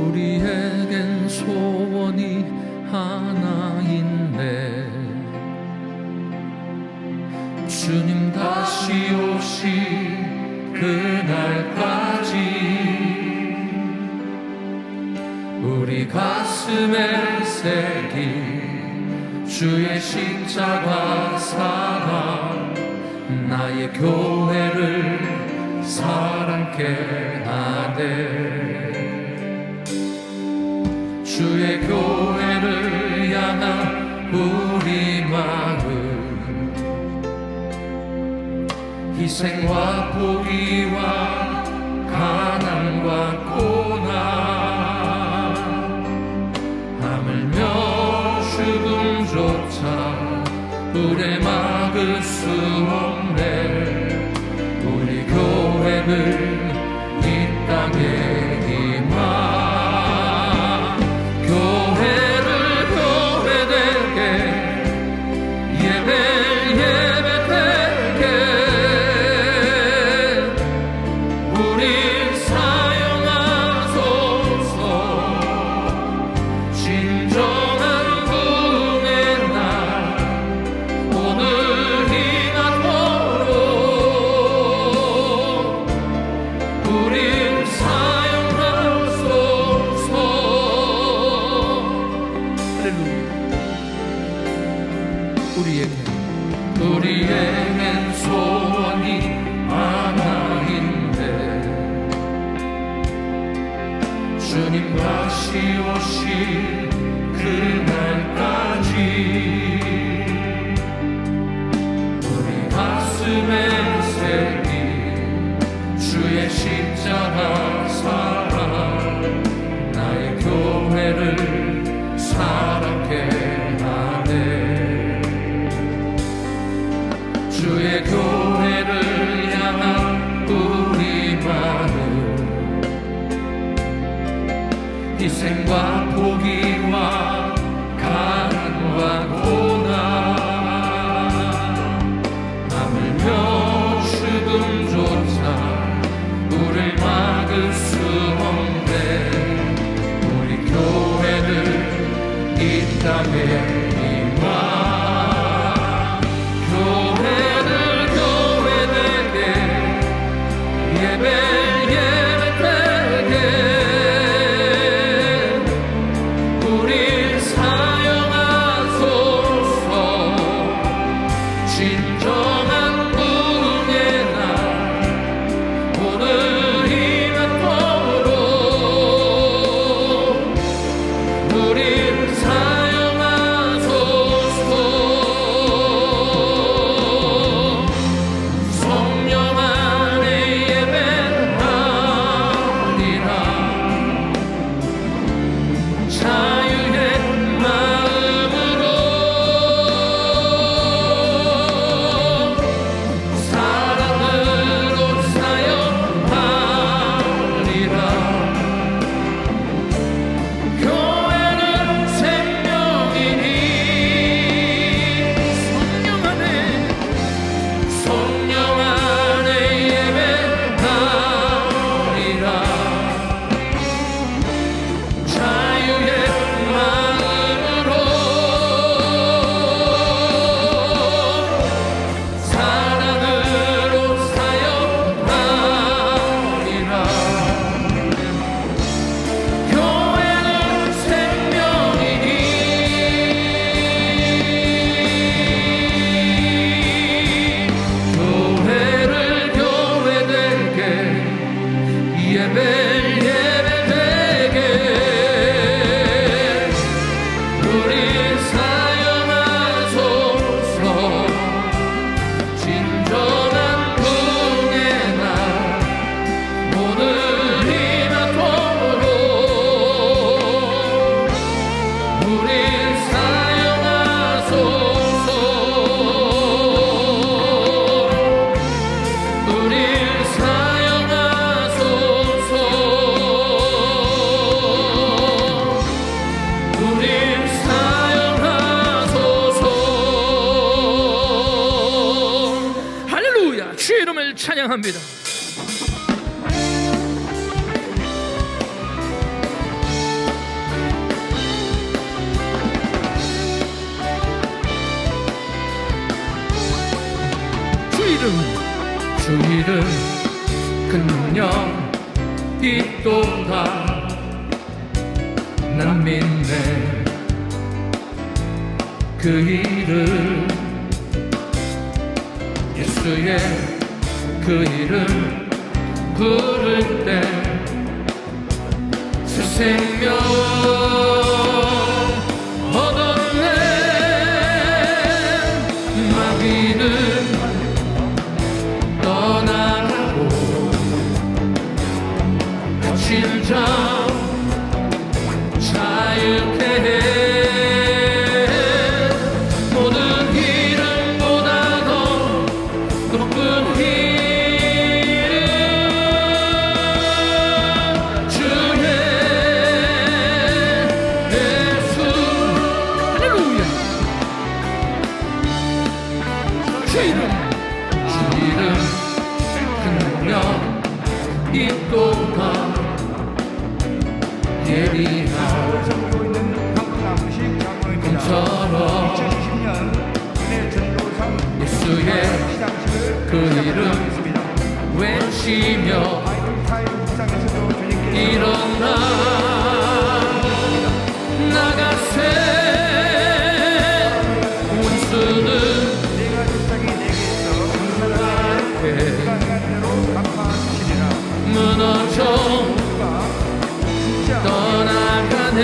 우리에겐 소원이 하나인데 주님 다시 오실 그날까지 우리 가슴에 새긴 주의 십자가 사랑, 나의 교회를 사랑케 하네. 주의 교회를 향한 우리 마음, 희생과 포기와 가난과 고난, 하물며 죽음조차 불에 막을 수 없네. 우리 교회를 이 땅에 임하, 교회를 교회되게, 예배를 예배되게 우리 사용하소서. 진정한 구원의 날 오늘이 나도록 우리 사용하소서. 할렐루야. 우리에겐 소원이 하나인데 주님 다시 오실 그날까지 우리 가슴에 새긴 주의 십자가 사랑, 나의 교회를 사랑케 하네. 주의 교회를 향한 우리 마음, 희생과 포기와 가난과 고난, 하물며 죽음조차 우릴 막을 수 없네. 우리 교회를 이 땅에 임하, 교회를 교회되게, 예배를 예배되게 우리 사용하소서. 진정한 구원의 날 오늘이 나도록 우리 사용하소서. 성령 안에 예배하리라, 자유의 마음으로 사랑으로 사역하리라. 교회는 생명이니 성령 안에 예배하리라, 자유의 마음으로 사랑으로 사역하리라. 교회는 생명이니 교회를 교회되게, 예배를 예배되게 우리 사용하소서. 진정한 구원의 날 오늘이 나도록 우리 사용하소서. 우리 사용하소서. 우리 사용하소서. 할렐루야. 주의 이름을 찬양합니다. 이름 큰 능력 있도다 난 믿네 그 이름 예수의 그 이름 부를 때 새 생명 얻었네 마귀는 떠나가고 갇힌 자 자유케 해 모든 이름보다 더 높은 이름 주의 예수 할렐루야 주 이름 큰 능력 있도다 예리한 검처럼 예수의 그 이름 외치며 일어나 나가세 원수는 무너져 떠나가네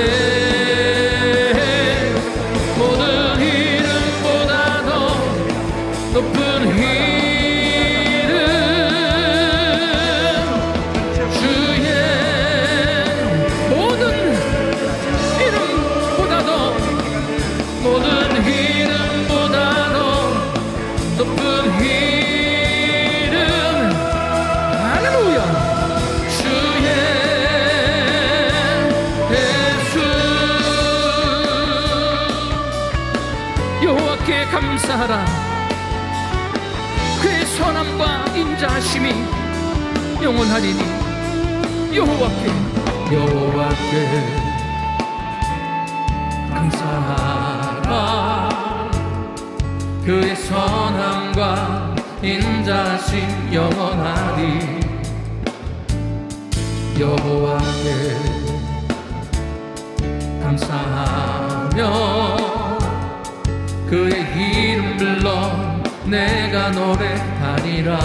모든 이름보다 더 높은 이름 주의 모든 이름보다 더 모든 이름보다 더 높은 이름 할렐루야 주의 예수 여호와께 감사하라 그의 선함과 인자하심이 영원하리니 여호와께 감사하라 그의 선함과 인자하심 영원하리 여호와께 감사하며 그의 이름 불러 내가 노래하리라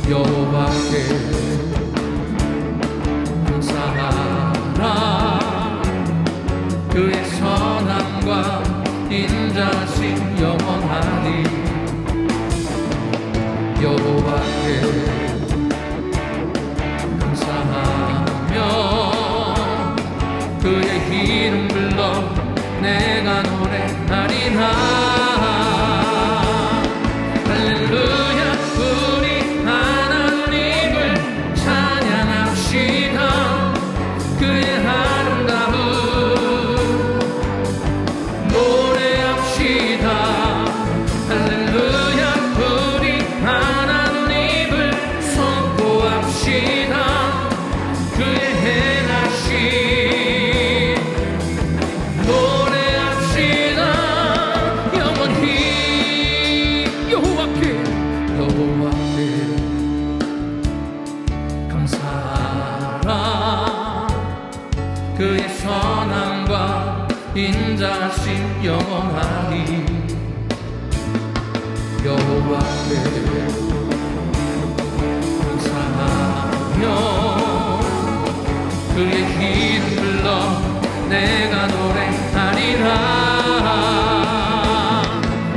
여호와께 감사하라 그의 선함과 인자심 영원하리 여호와께 감사하며 그의 이름 불러 내가 노래하리라 할렐루야 우리 하나님을 찬양합시다 그의 아름다움 노래합시다 할렐루야 우리 하나님을 선포합시다 그의 행하심 노래합시다 영원히 여호와께 감사하라 그의 선함과 인자심 영원하리 여호와께 감사하며 그의 이름 불러 내가 노래하리라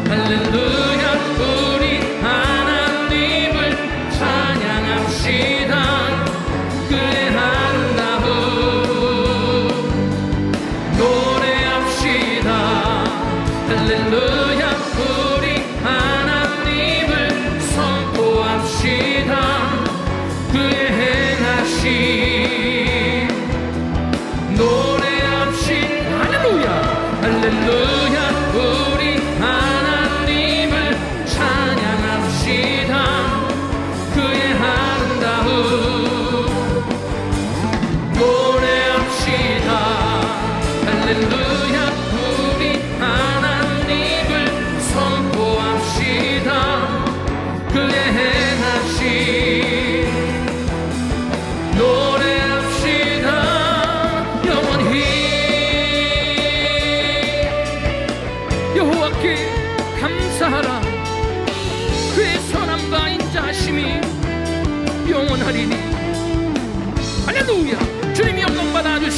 할렐루야 우리 하나님을 찬양합시다 그의 아름다움 노래합시다 할렐루야 우리 하나님을 선포합시다 그의 행하심 노래합시다 할렐루야 할렐루야 우리 하나님을 찬양합시다 그의 아름다움 노래합시다 할렐루야 우리 하나님을 선포합시다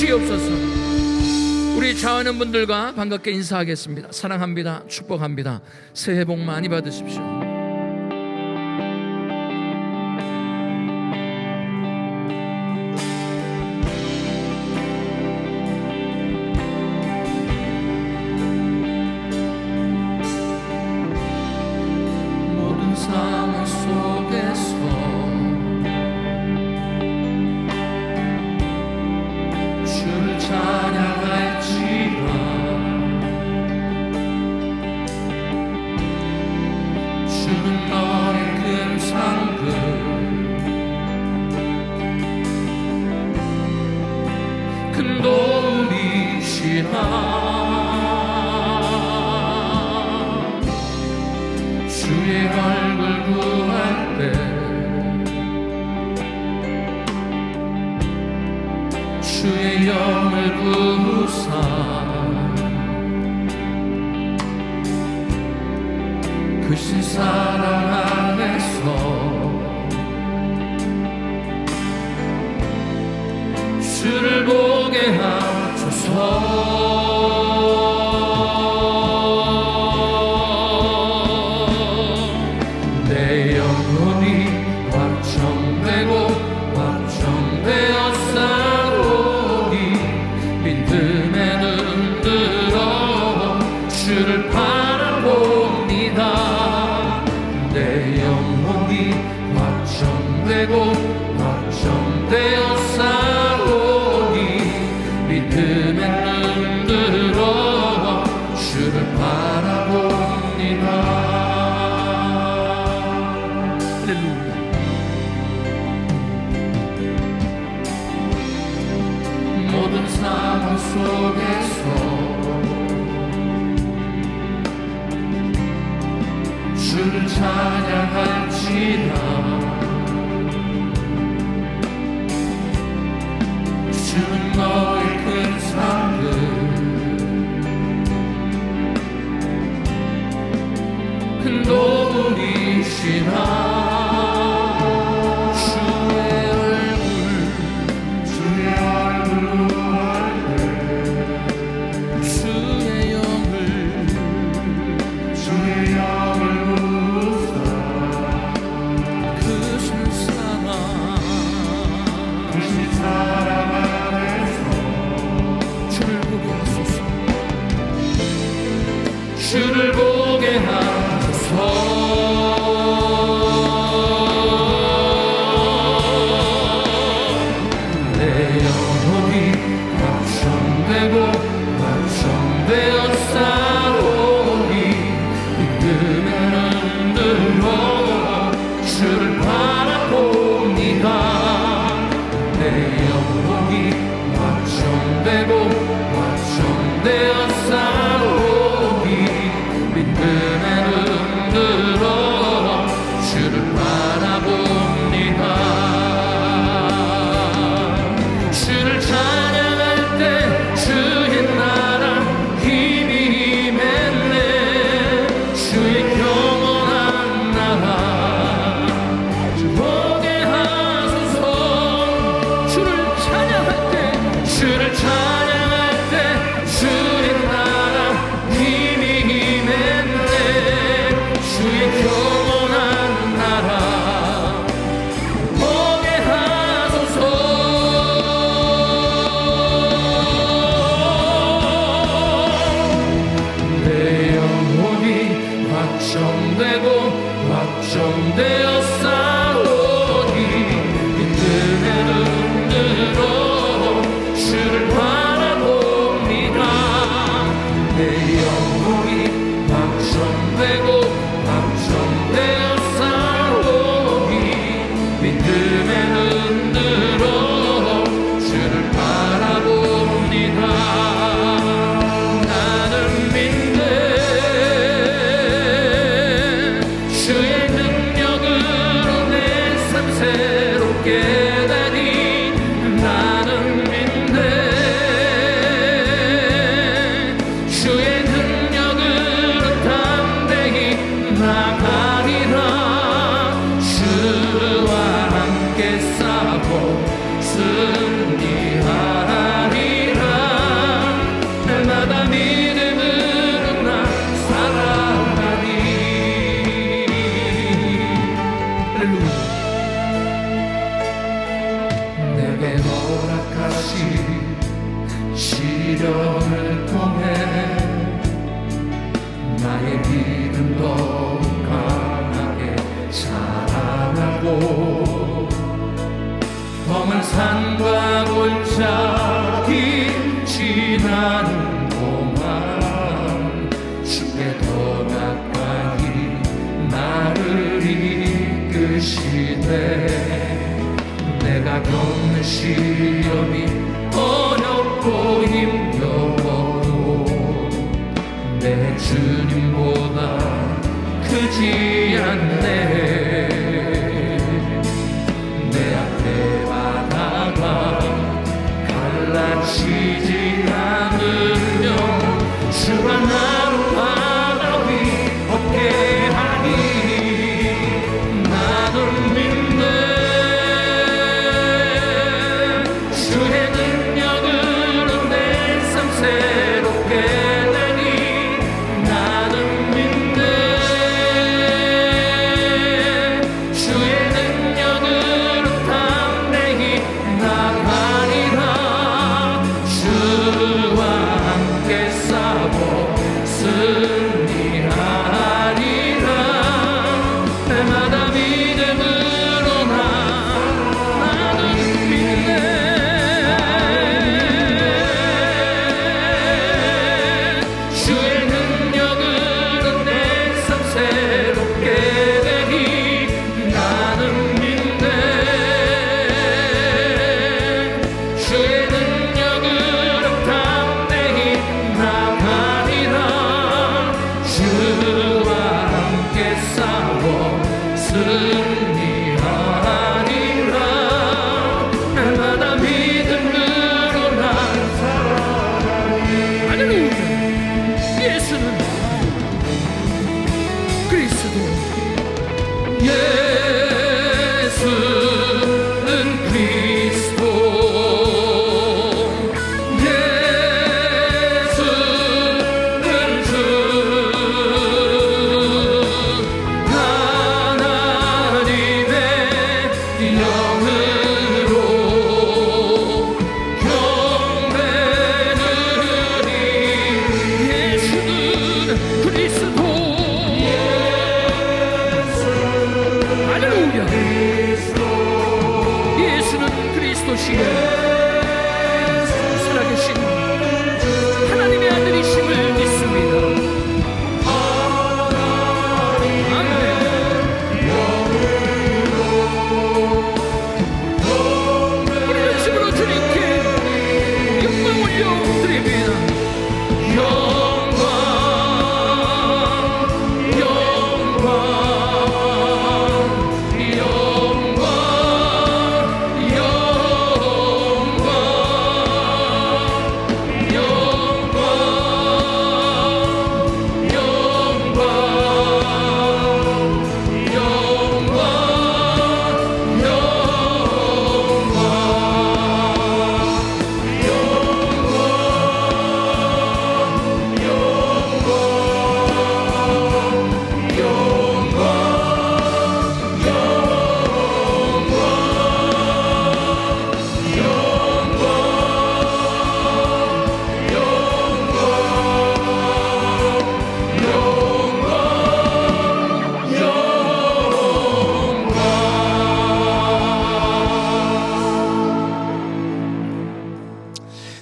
주시옵소서. 우리 좌하는 분들과 반갑게 인사하겠습니다. 사랑합니다. 축복합니다. 새해 복 많이 받으십시오. 모든 상황 속에서 주를 찬양할지라. 주는 너의 큰 상급, 큰 도움이시라. 주의 얼굴 구할 때 주의 영을 부으사 크신 사랑 안에서 주를 보게 하소서. 내 영혼이 확정되고 확정되어 싸우니 믿음에 눈 들어 주를 바라봅니다. 내 영혼이 확정되고 확정되어 싸우니 믿음에 눈 들어 주를 바라봅니다. 할렐루야. 모든 상황 속에서 주를 찬양할지라. 주는 너의 큰 상급, 큰 도움이시라. 주를 보게 하소서. 내 영혼이 확정되고 확정되어 싸우니 믿음에 눈 들어 주를 바라봅니다. 내 영혼이 확정되고 확정되어 싸우니 믿음에 눈 들어 주를 바라봅니다. 주를 찬양할 때 주의 나라 힘이 임했네. 주의 영원한 나라 주 보게 하소서. 주를 찬양할 때 주를 찬양할 때 주의 나라 힘이 임했네. 주의 영원한 나라 보게 하소서. 내 영혼이 확정되고 확정되어 싸우니 믿음에 눈 들어 주를 시련을 통해 나의 믿음 더욱 강하게 자라나고 험한 산과 골짜기 지나는 동안 주께 더 가까이 나를 이끄시네. 내가 겪는 시험이 어렵고 힘겨워도 내 주님보다 크지 않네. 내 앞에 바다가 갈라지지 않으며 주가 나로 바다 위 걷게 하니 나는 믿네. 주의 능력으로 내 삶 새롭게 되니 나는 믿네. 주의 능력으로 담대히 나가리라. 주와 함께 싸워 승리하리라. 날마다 믿음으로 나는 믿네. 주의 능력으로 내 삶 새롭게 되니 나는 믿네. 주의 능력으로 담대히 나가리라. 주와 함께 싸워 승리하리라. 날마다 믿음으로 난 살아가리. 할렐루야. 예수는 그리스도. 예수는 그리스도. 예수는 주. 하나님의 영으로 경배드리니. 예수는 그리스도. 할렐루야. 예수는 그리스도시요 살아계신 하나님의 아들이심을 믿습니다. 아멘. 우리 연습으로 주님께 영광 올려드립니다. 영광, 영광, 영광,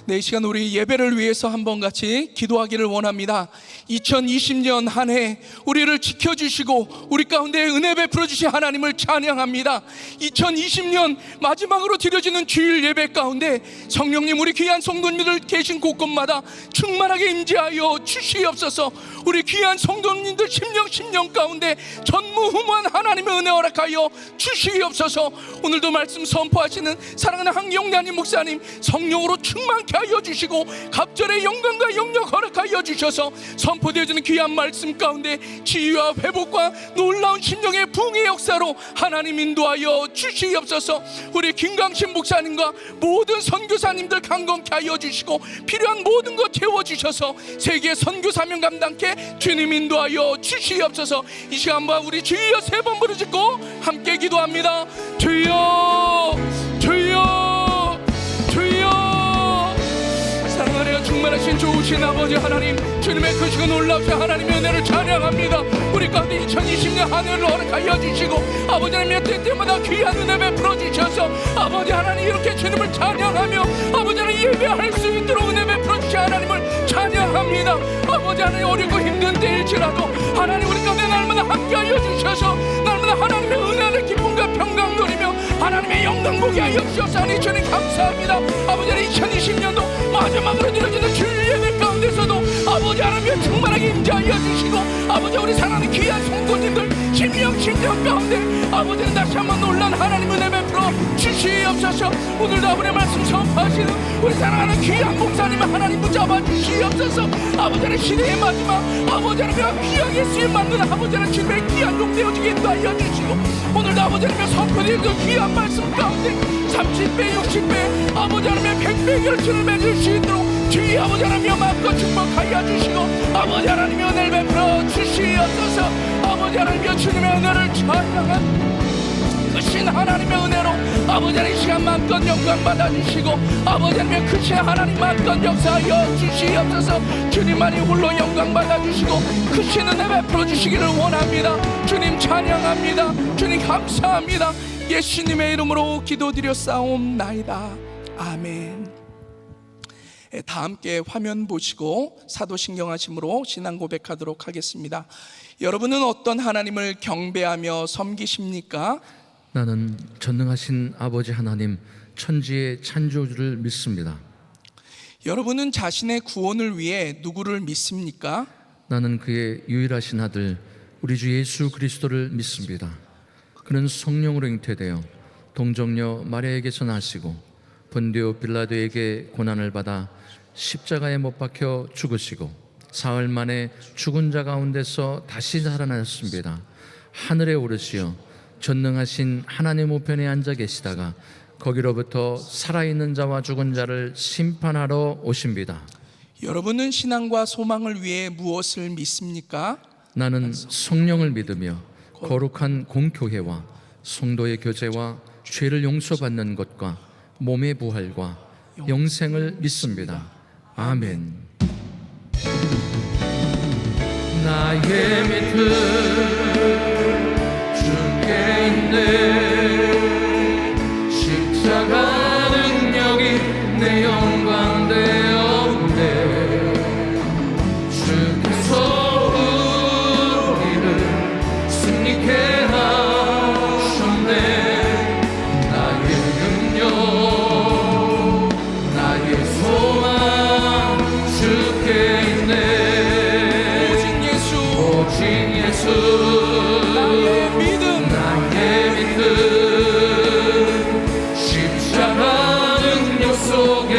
이 시간 우리 예배를 위해서 한번 같이 기도하기를 원합니다. 2020년 한 해 우리를 지켜주시고 우리 가운데 은혜 베풀어 주신 하나님을 찬양합니다. 2020년 마지막으로 드려지는 주일 예배 가운데 성령님 우리 귀한 성도님들 계신 곳곳마다 충만하게 임재하여 주시옵소서. 우리 귀한 성도님들 심령 가운데 전무후무한 하나님의 은혜 허락하여 주시옵소서. 오늘도 말씀 선포하시는 사랑하는 황영란님 목사님 성령으로 충만케 하여 주시고 갑절의 영광과 영력 허락하여 주셔서 선포되어지는 귀한 말씀 가운데 치유와 회복과 놀라운 심령의 부흥의 역사로 하나님 인도하여 주시옵소서. 우리 김강신 목사님과 모든 선교사님들 강건케 하여 주시고 필요한 모든 것 채워주셔서 세계 선교 사명 감당케 주님 인도하여 주시옵소서. 이 시간과 우리 주여 세 번 부르짖고 함께 기도합니다. 주여 주여 주여 충만하신 좋으신 아버지 하나님, 주님의 크시고 놀라우신 하나님의 은혜를 찬양합니다. 우리 가운데 2020년 한 해를 허락하여 주시고 아버지 하나님 몇 해 때마다 귀한 은혜 베풀어 주셔서 아버지 하나님 이렇게 주님을 찬양하며 아버지 하나님 예배할 수 있도록 은혜 베풀어 주신 하나님을 찬양합니다. 아버지 하나님 어렵고 힘든 때일지라도 하나님 우리 가운데 날마다 함께하여 주셔서 날마다 하나님의 은혜를 기쁨과 평강 누리며 하나님의 영광 보게 하여 주셨사니 주님 감사합니다. 아버지 하나님 2020년도 마지막으로 드려지는 주일 예배 가운데서도 아버지 하나님의 충만하게 임재하여 주시고 아버지 우리 사랑하는 귀한 성도님들 심령 가운데 아버지는 다시 한번 놀란 하나님 은혜 베풀어 주시옵소서. 오늘도 아버지의 말씀 선포하시는 우리 사랑하는 귀한 목사님 하나님 붙잡아 주시옵소서. 아버지 하나님 시대의 마지막 아버지 하나님과 귀하게 쓰임받는 아버지 하나님 주님의 귀한 용 되어지게 인도하여 주시고 오늘도 아버지 하나님의 선포된 그 귀한 말씀 가운데 30배 60배 아버지 하나님의 100배 결실을 맺을 수 있도록 주의 아버지 하나님의 마음껏 축복하여 주시고 아버지 하나님의 은혜를 베풀어 주시옵소서. 아버지 하나님의 주님의 은혜를 찬양한 크신 하나님의 은혜로 아버지 하나님 시간 마음껏 영광 받아주시고 아버지 하나님의 크신 하나님 마음껏 역사하여 주시옵소서. 주님만이 홀로 영광 받아주시고 크신 은혜 베풀어 주시기를 원합니다. 주님 찬양합니다. 주님 감사합니다. 예수님의 이름으로 기도드렸사옵나이다. 아멘. 다 함께 화면 보시고 사도신경하심으로 신앙 고백하도록 하겠습니다. 여러분은 어떤 하나님을 경배하며 섬기십니까? 나는 전능하신 아버지 하나님 천지의 창조주를 믿습니다. 여러분은 자신의 구원을 위해 누구를 믿습니까? 나는 그의 유일하신 아들 우리 주 예수 그리스도를 믿습니다. 그는 성령으로 잉태되어 동정녀 마리아에게서 나시고 본디오 빌라도에게 고난을 받아 십자가에 못 박혀 죽으시고 사흘 만에 죽은 자 가운데서 다시 살아나셨습니다. 하늘에 오르시어 전능하신 하나님 우편에 앉아 계시다가 거기로부터 살아있는 자와 죽은 자를 심판하러 오십니다. 여러분은 신앙과 소망을 위해 무엇을 믿습니까? 나는 성령을 믿으며 거룩한 공교회와 성도의 교제와 죄를 용서받는 것과 몸의 부활과 영생을 믿습니다. 아멘. 나의 믿음 주께 있네. 십자가 능력이 내 영광 되었네. 주께서 우리를 승리케 하셨네. 나의 능력 나의 소망 주께 있네. 오직 예수 나의 믿음 십자가 능력 속에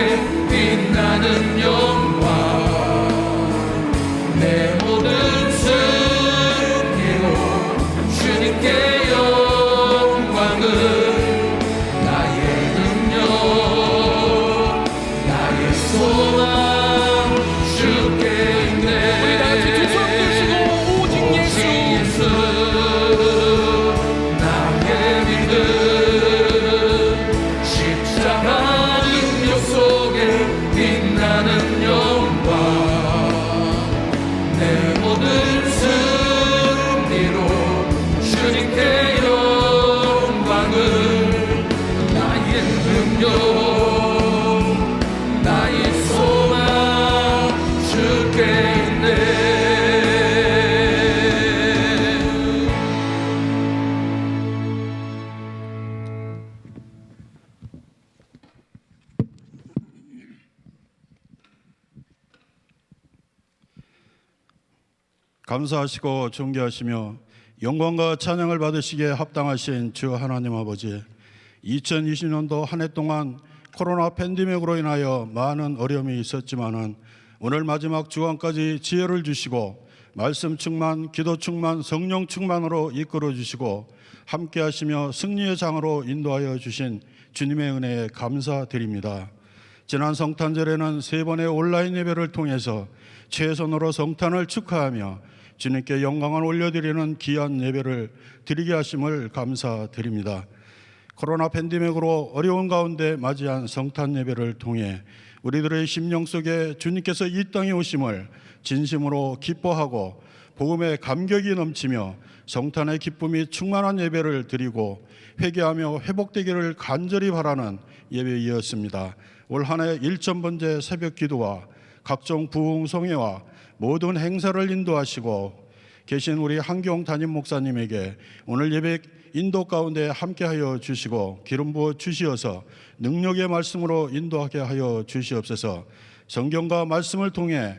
빛나는 영광 내 모든 승리로 주님께 영광을 나의 능력 나의 소망 주께 있네. 우리 다같이 두 손 들시고 오직 예수 나의 믿음 십자가 능력 속에 빛나는 영광 내 모든 승리로 주님께 영광을 나의 능력 나의 소망 주께 있네. 감사하시고 존귀하시며 영광과 찬양을 받으시기에 합당하신 주 하나님 아버지, 2020년도 한 해 동안 코로나 팬데믹으로 인하여 많은 어려움이 있었지만은 오늘 마지막 주간까지 지혜를 주시고 말씀 충만, 기도 충만, 성령 충만으로 이끌어 주시고 함께 하시며 승리의 장으로 인도하여 주신 주님의 은혜에 감사드립니다. 지난 성탄절에는 3번의 온라인 예배를 통해서 최선으로 성탄을 축하하며 주님께 영광을 올려드리는 귀한 예배를 드리게 하심을 감사드립니다. 코로나 팬데믹으로 어려운 가운데 맞이한 성탄 예배를 통해 우리들의 심령 속에 주님께서 이 땅에 오심을 진심으로 기뻐하고 복음의 감격이 넘치며 성탄의 기쁨이 충만한 예배를 드리고 회개하며 회복되기를 간절히 바라는 예배이었습니다. 올 한 해 1000번째 새벽 기도와 각종 부흥성회와 모든 행사를 인도하시고 계신 우리 한경 담임 목사님에게 오늘 예배 인도 가운데 함께하여 주시고 기름 부어 주시어서 능력의 말씀으로 인도하게 하여 주시옵소서. 성경과 말씀을 통해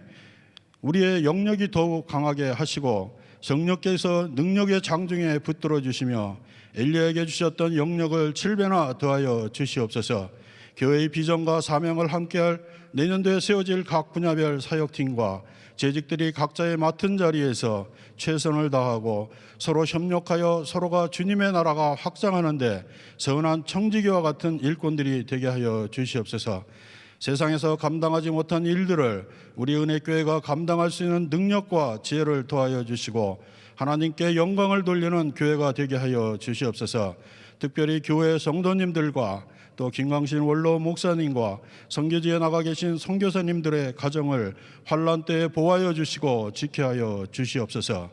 우리의 영역이 더욱 강하게 하시고 성령께서 능력의 장중에 붙들어 주시며 엘리야에게 주셨던 영역을 7배나 더하여 주시옵소서. 교회의 비전과 사명을 함께할 내년도에 세워질 각 분야별 사역팀과 재직들이 각자의 맡은 자리에서 최선을 다하고 서로 협력하여 서로가 주님의 나라가 확장하는 데 선한 청지기와 같은 일꾼들이 되게 하여 주시옵소서. 세상에서 감당하지 못한 일들을 우리 은혜교회가 감당할 수 있는 능력과 지혜를 더하여 주시고 하나님께 영광을 돌리는 교회가 되게 하여 주시옵소서. 특별히 교회 성도님들과 또 김광신 원로 목사님과 선교지에 나가 계신 선교사님들의 가정을 환난 때에 보호하여 주시고 지켜하여 주시옵소서.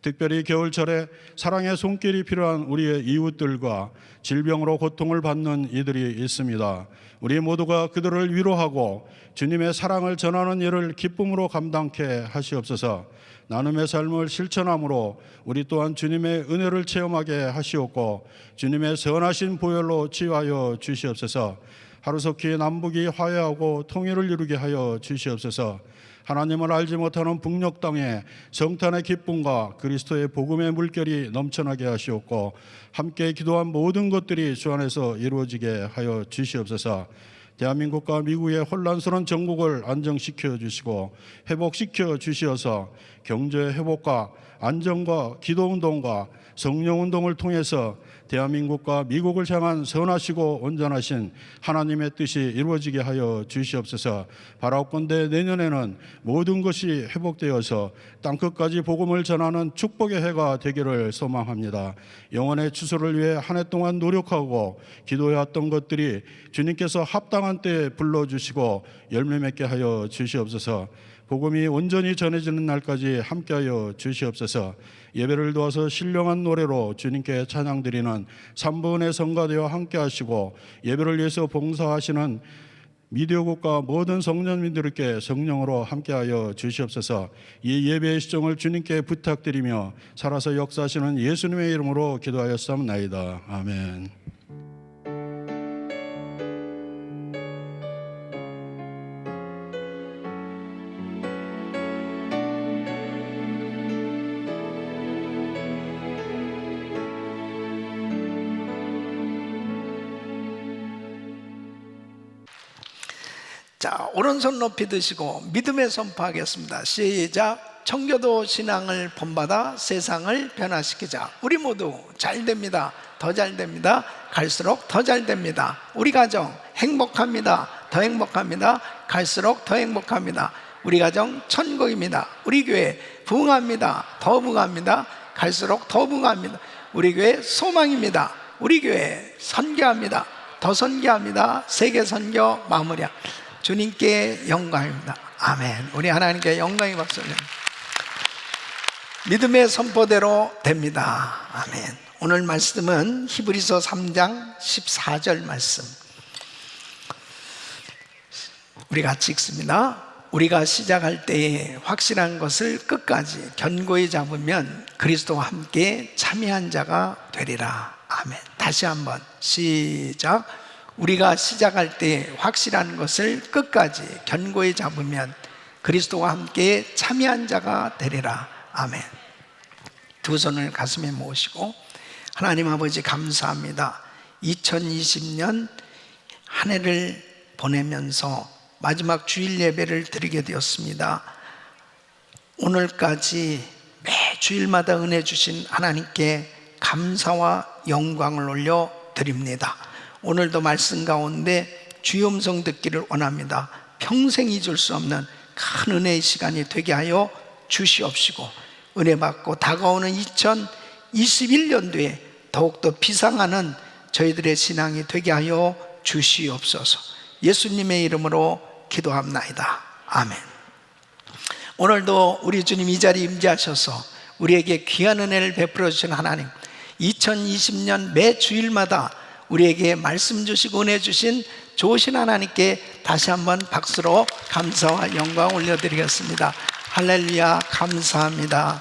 특별히 겨울철에 사랑의 손길이 필요한 우리의 이웃들과 질병으로 고통을 받는 이들이 있습니다. 우리 모두가 그들을 위로하고 주님의 사랑을 전하는 일을 기쁨으로 감당케 하시옵소서. 나눔의 삶을 실천함으로 우리 또한 주님의 은혜를 체험하게 하시옵고 주님의 선하신 보혈로 치유하여 주시옵소서. 하루속히 남북이 화해하고 통일을 이루게 하여 주시옵소서. 하나님을 알지 못하는 북녘 땅에 성탄의 기쁨과 그리스도의 복음의 물결이 넘쳐나게 하시옵고 함께 기도한 모든 것들이 주 안에서 이루어지게 하여 주시옵소서. 대한민국과 미국의 혼란스러운 정국을 안정시켜 주시고 회복시켜 주시어서 경제의 회복과 안정과 기도운동과 성령운동을 통해서 대한민국과 미국을 향한 선하시고 온전하신 하나님의 뜻이 이루어지게 하여 주시옵소서. 바라옵건대 내년에는 모든 것이 회복되어서 땅끝까지 복음을 전하는 축복의 해가 되기를 소망합니다. 영혼의 추수를 위해 한 해 동안 노력하고 기도해왔던 것들이 주님께서 합당한 때에 불러주시고 열매 맺게 하여 주시옵소서. 복음이 온전히 전해지는 날까지 함께하여 주시옵소서. 예배를 도와서 신령한 노래로 주님께 찬양드리는 3분의 성가대와 함께하시고 예배를 위해서 봉사하시는 미디어국과 모든 성년민들께 성령으로 함께하여 주시옵소서. 이 예배의 시종을 주님께 부탁드리며 살아서 역사하시는 예수님의 이름으로 기도하였사옵나이다. 아멘. 자, 오른손 높이 드시고 믿음의 선포하겠습니다. 시작. 청교도 신앙을 본받아 세상을 변화시키자. 우리 모두 잘 됩니다. 더 잘 됩니다. 갈수록 더 잘 됩니다. 우리 가정 행복합니다. 더 행복합니다. 갈수록 더 행복합니다. 우리 가정 천국입니다. 우리 교회 부흥합니다. 더 부흥합니다. 갈수록 더 부흥합니다. 우리 교회 소망입니다. 우리 교회 선교합니다. 더 선교합니다. 세계 선교 마무리합니다. 주님께 영광입니다. 아멘. 우리 하나님께 영광의 박수 올립니다. 믿음의 선포대로 됩니다. 아멘. 오늘 말씀은 히브리서 3장 14절 말씀. 우리 같이 읽습니다. 우리가 시작할 때에 확실한 것을 끝까지 견고히 잡으면 그리스도와 함께 참여한 자가 되리라. 아멘. 다시 한번 시작. 우리가 시작할 때 확실한 것을 끝까지 견고히 잡으면 그리스도와 함께 참여한 자가 되리라. 아멘. 두 손을 가슴에 모으시고 하나님 아버지 감사합니다. 2020년 한 해를 보내면서 마지막 주일 예배를 드리게 되었습니다. 오늘까지 매 주일마다 은혜 주신 하나님께 감사와 영광을 올려 드립니다. 오늘도 말씀 가운데 주의 음성 듣기를 원합니다. 평생 잊을 수 없는 큰 은혜의 시간이 되게 하여 주시옵시고 은혜 받고 다가오는 2021년도에 더욱더 비상하는 저희들의 신앙이 되게 하여 주시옵소서. 예수님의 이름으로 기도합나이다. 아멘. 오늘도 우리 주님 이 자리에 임재하셔서 우리에게 귀한 은혜를 베풀어 주신 하나님, 2020년 매 주일마다 우리에게 말씀 주시고 은혜 주신 좋으신 하나님께 다시 한번 박수로 감사와 영광 올려드리겠습니다. 할렐루야, 감사합니다.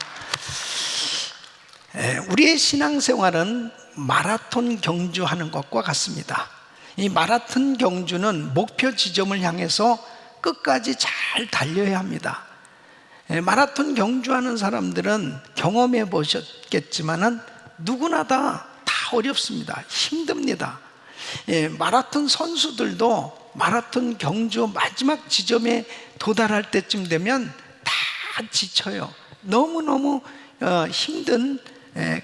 우리의 신앙생활은 마라톤 경주하는 것과 같습니다. 이 마라톤 경주는 목표 지점을 향해서 끝까지 잘 달려야 합니다. 마라톤 경주하는 사람들은 경험해 보셨겠지만은 누구나 다 어렵습니다. 힘듭니다. 마라톤 선수들도 마라톤 경주 마지막 지점에 도달할 때쯤 되면 다 지쳐요. 너무너무 힘든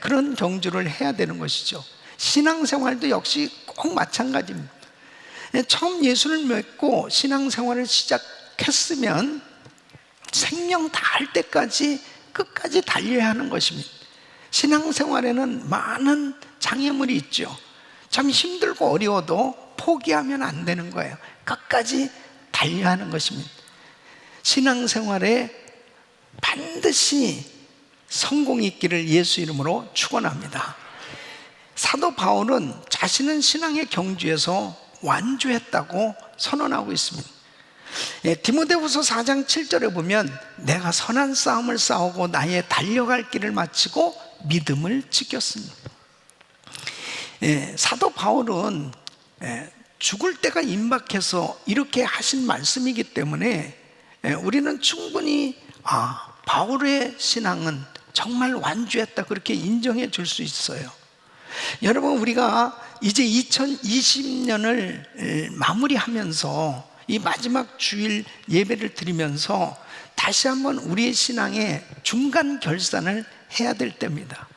그런 경주를 해야 되는 것이죠. 신앙생활도 역시 꼭 마찬가지입니다. 처음 예수를 믿고 신앙생활을 시작했으면 생명 다할 때까지 끝까지 달려야 하는 것입니다. 신앙생활에는 많은 장애물이 있죠. 참 힘들고 어려워도 포기하면 안 되는 거예요. 끝까지 달려야 하는 것입니다. 신앙생활에 반드시 성공이 있기를 예수 이름으로 축원합니다. 사도 바울은 자신은 신앙의 경주에서 완주했다고 선언하고 있습니다. 디모데후서 4장 7절에 보면 내가 선한 싸움을 싸우고 나의 달려갈 길을 마치고 믿음을 지켰습니다. 사도 바울은 죽을 때가 임박해서 이렇게 하신 말씀이기 때문에 우리는 충분히 바울의 신앙은 정말 완주했다 그렇게 인정해 줄 수 있어요. 여러분, 우리가 이제 2020년을 마무리하면서 이 마지막 주일 예배를 드리면서 다시 한번 우리의 신앙의 중간 결산을 해야 될 때입니다.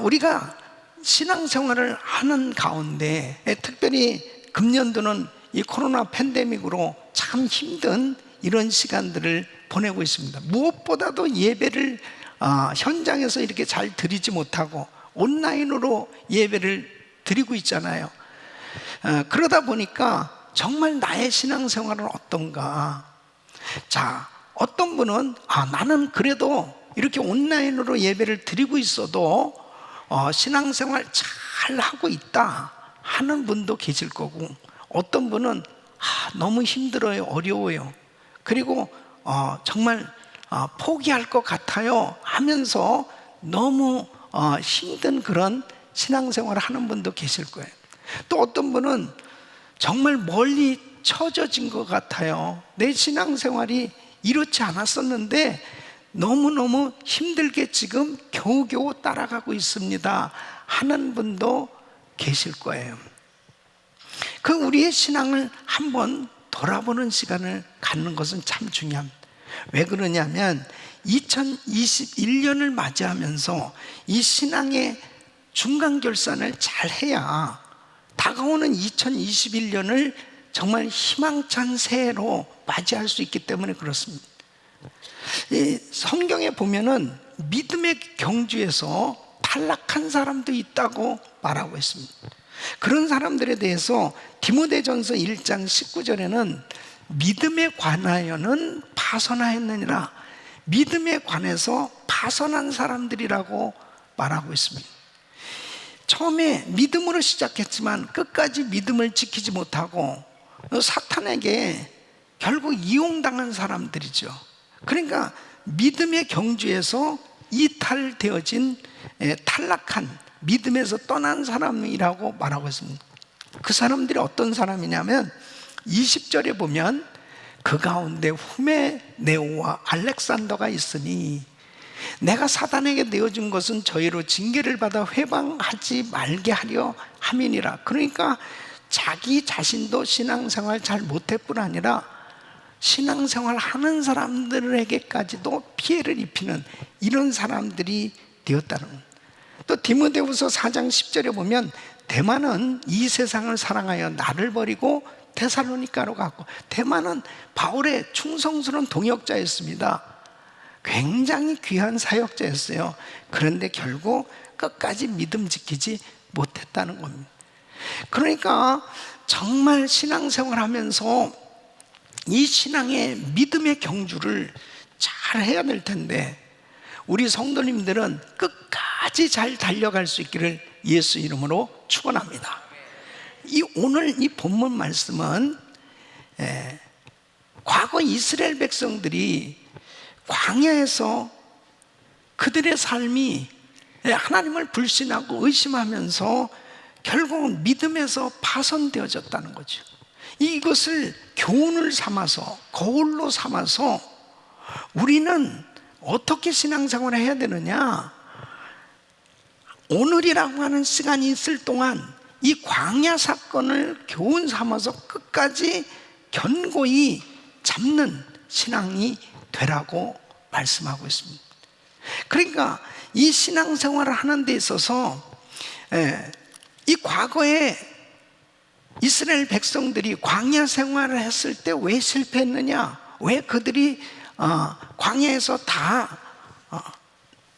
우리가 신앙생활을 하는 가운데 특별히 금년도는 이 코로나 팬데믹으로 참 힘든 이런 시간들을 보내고 있습니다. 무엇보다도 예배를 현장에서 이렇게 잘 드리지 못하고 온라인으로 예배를 드리고 있잖아요. 그러다 보니까 정말 나의 신앙생활은 어떤가? 자, 어떤 분은 나는 그래도 이렇게 온라인으로 예배를 드리고 있어도 신앙생활 잘 하고 있다 하는 분도 계실 거고, 어떤 분은 너무 힘들어요, 어려워요, 그리고 정말 포기할 것 같아요 하면서 너무 힘든 그런 신앙생활을 하는 분도 계실 거예요. 또 어떤 분은 정말 멀리 처져진 것 같아요. 내 신앙생활이 이렇지 않았었는데 너무너무 힘들게 지금 겨우겨우 따라가고 있습니다 하는 분도 계실 거예요. 그 우리의 신앙을 한번 돌아보는 시간을 갖는 것은 참 중요합니다. 왜 그러냐면 2021년을 맞이하면서 이 신앙의 중간 결산을 잘 해야 다가오는 2021년을 정말 희망찬 새해로 맞이할 수 있기 때문에 그렇습니다. 이 성경에 보면은 믿음의 경주에서 탈락한 사람도 있다고 말하고 있습니다. 그런 사람들에 대해서 디모데전서 1장 19절에는 믿음에 관하여는 파선하였느니라, 믿음에 관해서 파선한 사람들이라고 말하고 있습니다. 처음에 믿음으로 시작했지만 끝까지 믿음을 지키지 못하고 사탄에게 결국 이용당한 사람들이죠. 그러니까 믿음의 경주에서 이탈되어진 탈락한, 믿음에서 떠난 사람이라고 말하고 있습니다. 그 사람들이 어떤 사람이냐면 20절에 보면 그 가운데 후메네오와 알렉산더가 있으니 내가 사단에게 내어준 것은 저희로 징계를 받아 회방하지 말게 하려 함이니라. 그러니까 자기 자신도 신앙생활 잘 못할 뿐 아니라 신앙생활 하는 사람들에게까지도 피해를 입히는 이런 사람들이 되었다는 겁니다. 또 디모데후서 4장 10절에 보면 데마는 이 세상을 사랑하여 나를 버리고 데살로니가로 갔고, 데마는 바울의 충성스러운 동역자였습니다. 굉장히 귀한 사역자였어요. 그런데 결국 끝까지 믿음 지키지 못했다는 겁니다. 그러니까 정말 신앙생활 하면서 이 신앙의 믿음의 경주를 잘 해야 될 텐데, 우리 성도님들은 끝까지 잘 달려갈 수 있기를 예수 이름으로 축원합니다. 오늘 이 본문 말씀은 과거 이스라엘 백성들이 광야에서 그들의 삶이 하나님을 불신하고 의심하면서 결국은 믿음에서 파손되어졌다는 거죠. 이것을 교훈을 삼아서, 거울로 삼아서 우리는 어떻게 신앙생활을 해야 되느냐, 오늘이라고 하는 시간이 있을 동안 이 광야 사건을 교훈 삼아서 끝까지 견고히 잡는 신앙이 되라고 말씀하고 있습니다. 그러니까 이 신앙생활을 하는 데 있어서 이 과거에 이스라엘 백성들이 광야 생활을 했을 때 왜 실패했느냐, 왜 그들이 광야에서 다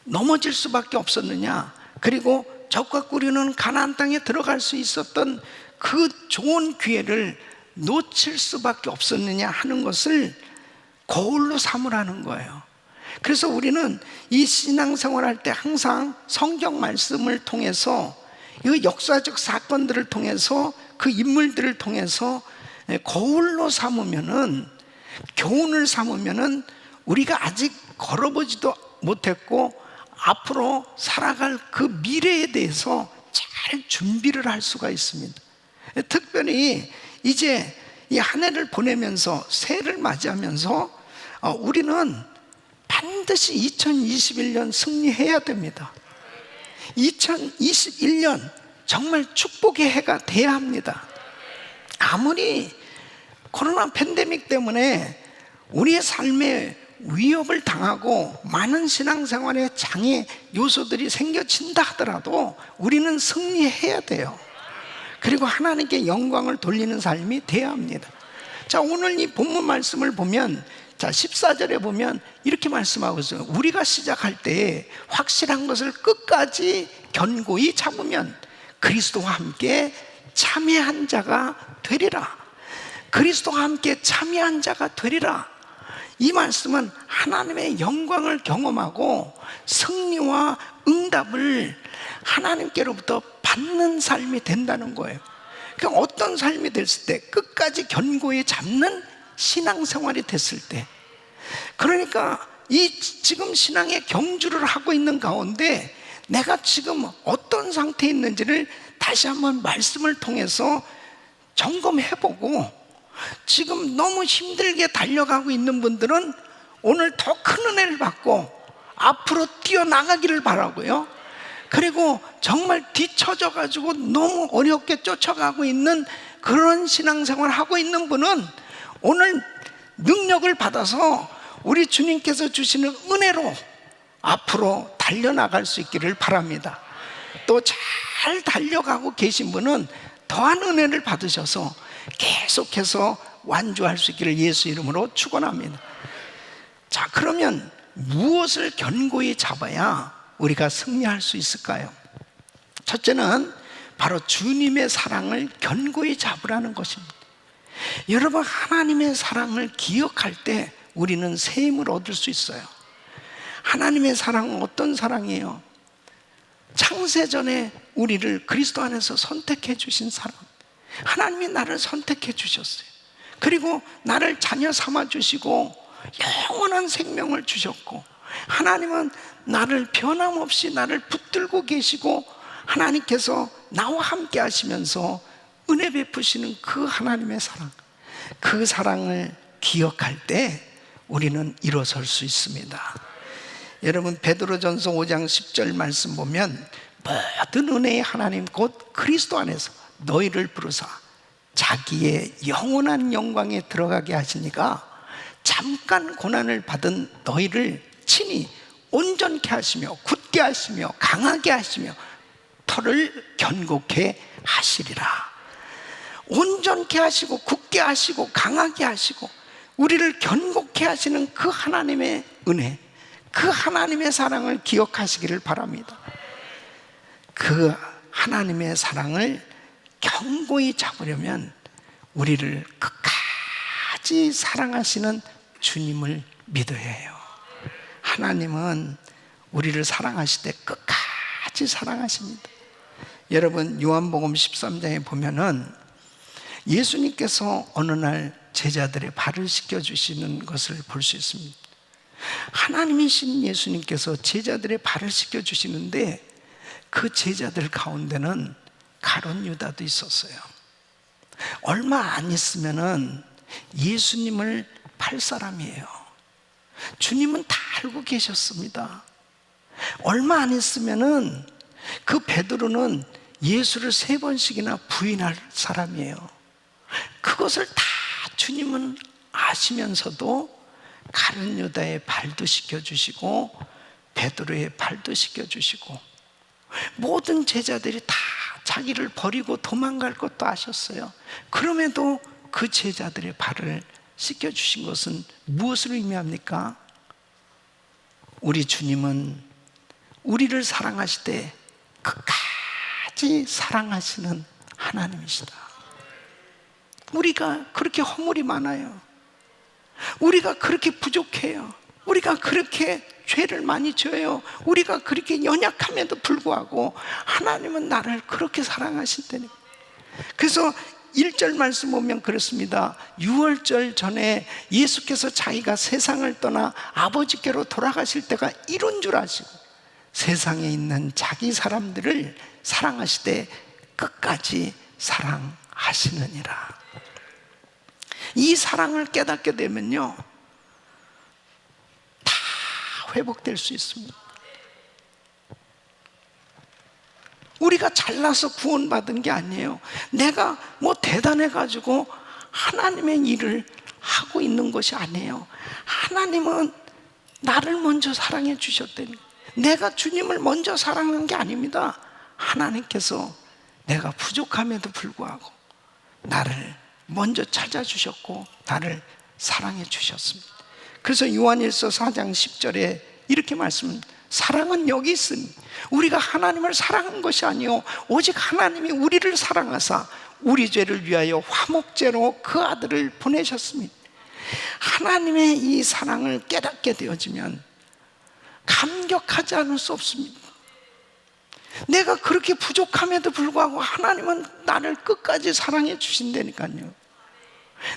넘어질 수밖에 없었느냐, 그리고 적과 꾸리는 가나안 땅에 들어갈 수 있었던 그 좋은 기회를 놓칠 수밖에 없었느냐 하는 것을 거울로 삼으라는 거예요. 그래서 우리는 이 신앙생활할 때 항상 성경 말씀을 통해서, 이 역사적 사건들을 통해서, 그 인물들을 통해서 거울로 삼으면은, 교훈을 삼으면은 우리가 아직 걸어보지도 못했고 앞으로 살아갈 그 미래에 대해서 잘 준비를 할 수가 있습니다. 특별히 이제 이 한 해를 보내면서, 새해를 맞이하면서 우리는 반드시 2021년 승리해야 됩니다. 2021년 정말 축복의 해가 돼야 합니다. 아무리 코로나 팬데믹 때문에 우리의 삶에 위협을 당하고 많은 신앙생활에 장애 요소들이 생겨진다 하더라도 우리는 승리해야 돼요. 그리고 하나님께 영광을 돌리는 삶이 돼야 합니다. 자, 오늘 이 본문 말씀을 보면, 자, 14절에 보면 이렇게 말씀하고 있어요. 우리가 시작할 때 확실한 것을 끝까지 견고히 잡으면 그리스도와 함께 참여한 자가 되리라. 그리스도와 함께 참여한 자가 되리라. 이 말씀은 하나님의 영광을 경험하고 승리와 응답을 하나님께로부터 받는 삶이 된다는 거예요. 그러니까 어떤 삶이 됐을 때, 끝까지 견고히 잡는 신앙생활이 됐을 때, 그러니까 이 지금 신앙의 경주를 하고 있는 가운데 내가 지금 어떤 상태에 있는지를 다시 한번 말씀을 통해서 점검해보고, 지금 너무 힘들게 달려가고 있는 분들은 오늘 더 큰 은혜를 받고 앞으로 뛰어나가기를 바라고요. 그리고 정말 뒤처져 가지고 너무 어렵게 쫓아가고 있는 그런 신앙생활을 하고 있는 분은 오늘 능력을 받아서 우리 주님께서 주시는 은혜로 앞으로 달려나갈 수 있기를 바랍니다. 또 잘 달려가고 계신 분은 더한 은혜를 받으셔서 계속해서 완주할 수 있기를 예수 이름으로 축원합니다. 자, 그러면 무엇을 견고히 잡아야 우리가 승리할 수 있을까요? 첫째는 바로 주님의 사랑을 견고히 잡으라는 것입니다. 여러분, 하나님의 사랑을 기억할 때 우리는 새 힘을 얻을 수 있어요. 하나님의 사랑은 어떤 사랑이에요? 창세전에 우리를 그리스도 안에서 선택해 주신 사랑. 하나님이 나를 선택해 주셨어요. 그리고 나를 자녀 삼아 주시고 영원한 생명을 주셨고, 하나님은 나를 변함없이 나를 붙들고 계시고, 하나님께서 나와 함께 하시면서 은혜 베푸시는 그 하나님의 사랑, 그 사랑을 기억할 때 우리는 일어설 수 있습니다. 여러분, 베드로전서 5장 10절 말씀 보면, 모든 은혜의 하나님 곧 그리스도 안에서 너희를 부르사 자기의 영원한 영광에 들어가게 하시니가 잠깐 고난을 받은 너희를 친히 온전케 하시며 굳게 하시며 강하게 하시며 터를 견고케 하시리라. 온전케 하시고 굳게 하시고 강하게 하시고 우리를 견고케 하시는 그 하나님의 은혜, 그 하나님의 사랑을 기억하시기를 바랍니다. 그 하나님의 사랑을 견고히 잡으려면 우리를 끝까지 사랑하시는 주님을 믿어야 해요. 하나님은 우리를 사랑하실 때 끝까지 사랑하십니다. 여러분, 요한복음 13장에 보면은 예수님께서 어느 날 제자들의 발을 씻겨주시는 것을 볼 수 있습니다. 하나님이신 예수님께서 제자들의 발을 씻겨주시는데 그 제자들 가운데는 가룟 유다도 있었어요. 얼마 안 있으면은 예수님을 팔 사람이에요. 주님은 다 알고 계셨습니다. 얼마 안 있으면은 그 베드로는 예수를 3번씩이나 부인할 사람이에요. 그것을 다 주님은 아시면서도 가룟 유다의 발도 씻겨주시고 베드로의 발도 씻겨주시고 모든 제자들이 다 자기를 버리고 도망갈 것도 아셨어요. 그럼에도 그 제자들의 발을 씻겨주신 것은 무엇을 의미합니까? 우리 주님은 우리를 사랑하실 때 끝까지 사랑하시는 하나님이시다. 우리가 그렇게 허물이 많아요. 우리가 그렇게 부족해요. 우리가 그렇게 죄를 많이 져요. 우리가 그렇게 연약함에도 불구하고 하나님은 나를 그렇게 사랑하신다니. 그래서 1절 말씀 보면 그렇습니다. 유월절 전에 예수께서 자기가 세상을 떠나 아버지께로 돌아가실 때가 이룬 줄 아시고 세상에 있는 자기 사람들을 사랑하시되 끝까지 사랑하시느니라. 이 사랑을 깨닫게 되면요, 다 회복될 수 있습니다. 우리가 잘나서 구원받은 게 아니에요. 내가 뭐 대단해가지고 하나님의 일을 하고 있는 것이 아니에요. 하나님은 나를 먼저 사랑해 주셨다니. 내가 주님을 먼저 사랑한 게 아닙니다. 하나님께서 내가 부족함에도 불구하고 나를 먼저 찾아주셨고 나를 사랑해 주셨습니다. 그래서 요한일서 4장 10절에 이렇게 말씀합니다. 사랑은 여기 있으니 우리가 하나님을 사랑한 것이 아니요 오직 하나님이 우리를 사랑하사 우리 죄를 위하여 화목제로 그 아들을 보내셨습니다. 하나님의 이 사랑을 깨닫게 되어지면 감격하지 않을 수 없습니다. 내가 그렇게 부족함에도 불구하고 하나님은 나를 끝까지 사랑해 주신다니까요.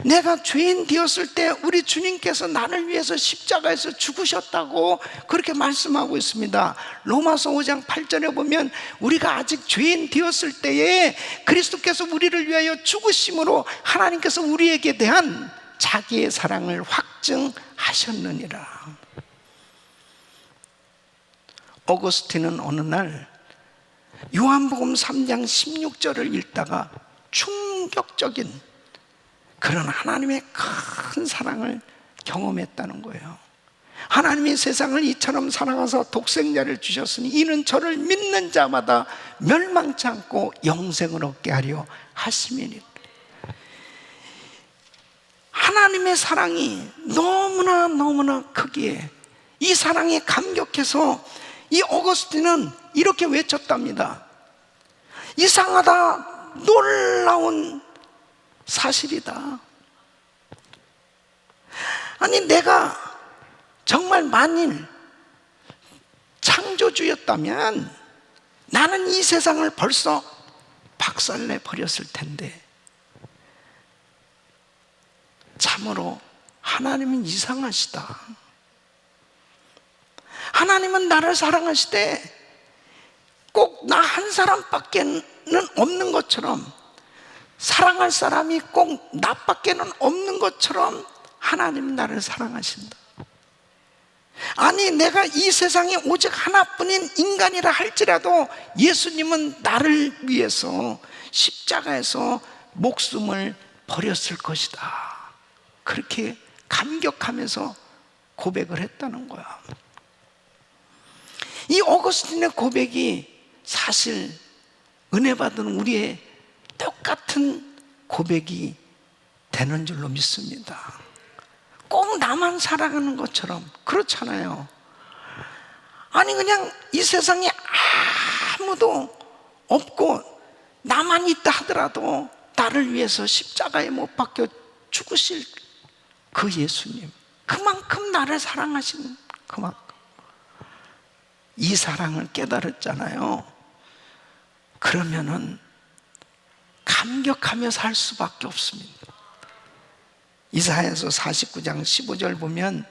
내가 죄인 되었을 때 우리 주님께서 나를 위해서 십자가에서 죽으셨다고 그렇게 말씀하고 있습니다. 로마서 5장 8절에 보면 우리가 아직 죄인 되었을 때에 그리스도께서 우리를 위하여 죽으심으로 하나님께서 우리에게 대한 자기의 사랑을 확증하셨느니라. 어거스틴은 어느 날 요한복음 3장 16절을 읽다가 충격적인 그런 하나님의 큰 사랑을 경험했다는 거예요. 하나님이 세상을 이처럼 사랑하사 독생자를 주셨으니 이는 저를 믿는 자마다 멸망치 않고 영생을 얻게 하려 하심이니. 하나님의 사랑이 너무나 크기에 이 사랑에 감격해서 이 어거스틴은 이렇게 외쳤답니다. 이상하다, 놀라운 사실이다. 아니, 내가 정말 만일 창조주였다면 나는 이 세상을 벌써 박살내 버렸을 텐데 참으로 하나님은 이상하시다. 하나님은 나를 사랑하시되 꼭 나 한 사람밖에는 없는 것처럼, 사랑할 사람이 꼭 나밖에는 없는 것처럼 하나님은 나를 사랑하신다. 아니, 내가 이 세상에 오직 하나뿐인 인간이라 할지라도 예수님은 나를 위해서 십자가에서 목숨을 버렸을 것이다. 그렇게 감격하면서 고백을 했다는 거야. 이 어거스틴의 고백이 사실 은혜 받은 우리의 똑같은 고백이 되는 줄로 믿습니다. 꼭 나만 사랑하는 것처럼 그렇잖아요. 아니, 그냥 이 세상에 아무도 없고 나만 있다 하더라도 나를 위해서 십자가에 못 박혀 죽으실 그 예수님, 그만큼 나를 사랑하시는, 그만큼 이 사랑을 깨달았잖아요. 그러면은 감격하며 살 수밖에 없습니다. 이사야서 49장 15절 보면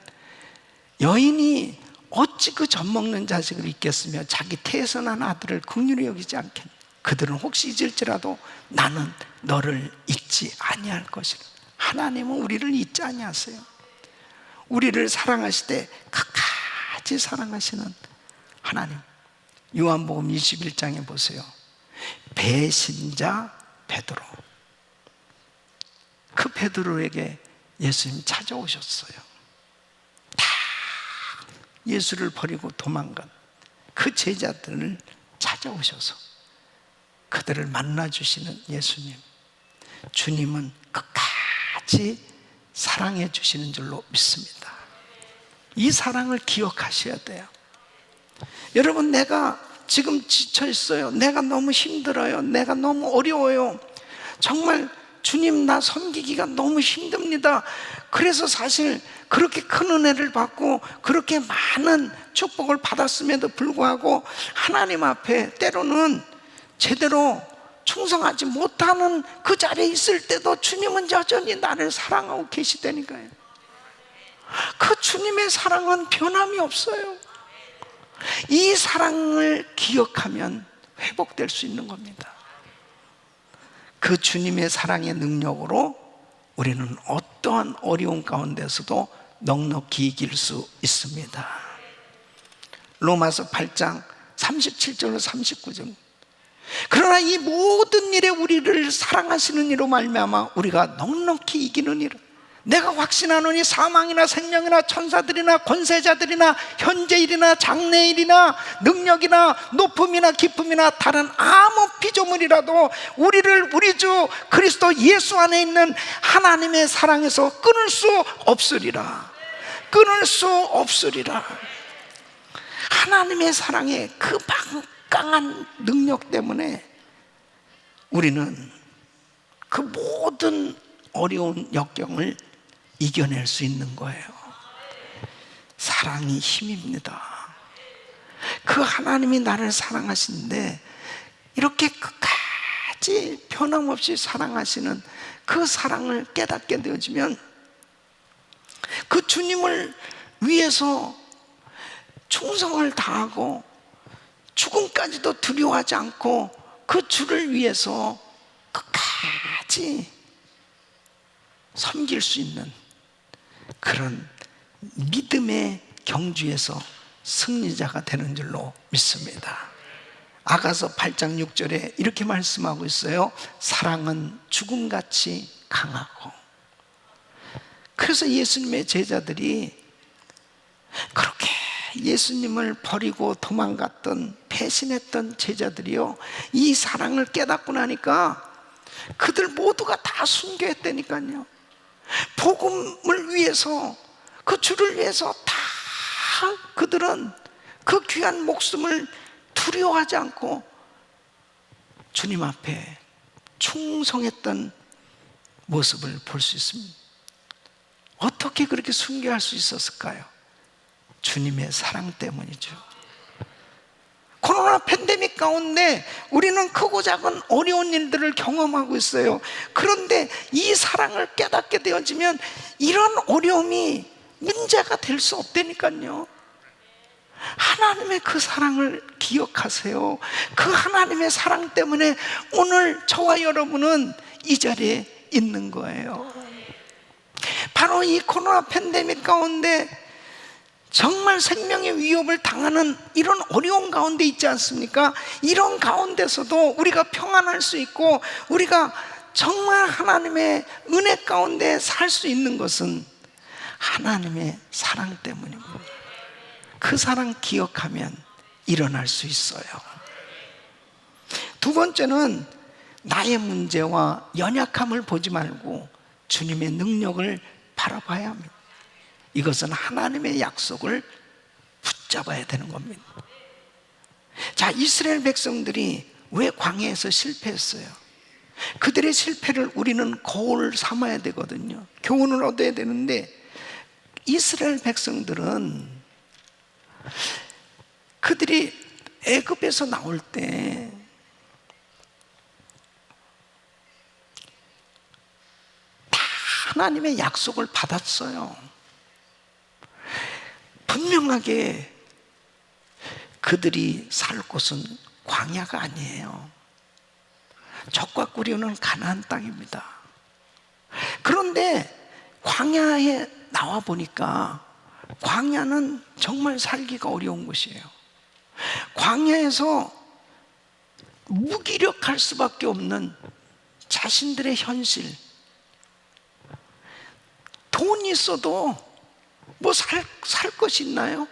여인이 어찌 그 젖먹는 자식을 잊겠으며 자기 태선한 아들을 긍휼히 여기지 않겠냐. 그들은 혹시 잊을지라도 나는 너를 잊지 아니할 것이라. 하나님은 우리를 잊지 아니하세요. 우리를 사랑하시되 끝까지 사랑하시는 하나님. 요한복음 21장에 보세요. 배신자 베드로, 그 베드로에게 예수님 찾아오셨어요. 다 예수를 버리고 도망간 그 제자들을 찾아오셔서 그들을 만나주시는 예수님. 주님은 끝까지 사랑해 주시는 줄로 믿습니다. 이 사랑을 기억하셔야 돼요. 여러분, 내가 지금 지쳐 있어요. 내가 너무 힘들어요. 내가 너무 어려워요. 정말 주님, 나 섬기기가 너무 힘듭니다. 그래서 사실 그렇게 큰 은혜를 받고 그렇게 많은 축복을 받았음에도 불구하고 하나님 앞에 때로는 제대로 충성하지 못하는 그 자리에 있을 때도 주님은 여전히 나를 사랑하고 계시다니까요. 그 주님의 사랑은 변함이 없어요. 이 사랑을 기억하면 회복될 수 있는 겁니다. 그 주님의 사랑의 능력으로 우리는 어떠한 어려운 가운데서도 넉넉히 이길 수 있습니다. 로마서 8장 37절로 39절. 그러나 이 모든 일에 우리를 사랑하시는 이로 말미암아 우리가 넉넉히 이기는 이라. 내가 확신하노니 사망이나 생명이나 천사들이나 권세자들이나 현재일이나 장래일이나 능력이나 높음이나 깊음이나 다른 아무 피조물이라도 우리를 우리 주 그리스도 예수 안에 있는 하나님의 사랑에서 끊을 수 없으리라. 끊을 수 없으리라. 하나님의 사랑의 그 막강한 능력 때문에 우리는 그 모든 어려운 역경을 이겨낼 수 있는 거예요. 사랑이 힘입니다. 그 하나님이 나를 사랑하시는데 이렇게 끝까지 변함없이 사랑하시는 그 사랑을 깨닫게 되어지면 그 주님을 위해서 충성을 다하고 죽음까지도 두려워하지 않고 그 주를 위해서 끝까지 섬길 수 있는 그런 믿음의 경주에서 승리자가 되는 줄로 믿습니다. 아가서 8장 6절에 이렇게 말씀하고 있어요. 사랑은 죽음같이 강하고. 그래서 예수님의 제자들이 그렇게 예수님을 버리고 도망갔던 배신했던 제자들이요, 이 사랑을 깨닫고 나니까 그들 모두가 다 순교했다니까요. 복음을 위해서, 그 주를 위해서 다 그들은 그 귀한 목숨을 두려워하지 않고 주님 앞에 충성했던 모습을 볼 수 있습니다. 어떻게 그렇게 순교할 수 있었을까요? 주님의 사랑 때문이죠. 코로나 팬데믹 가운데 우리는 크고 작은 어려운 일들을 경험하고 있어요. 그런데 이 사랑을 깨닫게 되어지면 이런 어려움이 문제가 될 수 없다니까요. 하나님의 그 사랑을 기억하세요. 그 하나님의 사랑 때문에 오늘 저와 여러분은 이 자리에 있는 거예요. 바로 이 코로나 팬데믹 가운데 정말 생명의 위협을 당하는 이런 어려운 가운데 있지 않습니까? 이런 가운데서도 우리가 평안할 수 있고 우리가 정말 하나님의 은혜 가운데 살 수 있는 것은 하나님의 사랑 때문입니다. 그 사랑 기억하면 일어날 수 있어요. 두 번째는 나의 문제와 연약함을 보지 말고 주님의 능력을 바라봐야 합니다. 이것은 하나님의 약속을 붙잡아야 되는 겁니다. 자, 이스라엘 백성들이 왜 광야에서 실패했어요? 그들의 실패를 우리는 거울 삼아야 되거든요. 교훈을 얻어야 되는데, 이스라엘 백성들은 그들이 애굽에서 나올 때 다 하나님의 약속을 받았어요. 분명하게 그들이 살 곳은 광야가 아니에요. 적과 꾸려는 가나안 땅입니다. 그런데 광야에 나와 보니까 광야는 정말 살기가 어려운 곳이에요. 광야에서 무기력할 수밖에 없는 자신들의 현실. 돈이 있어도 뭐 살 것이 있나요?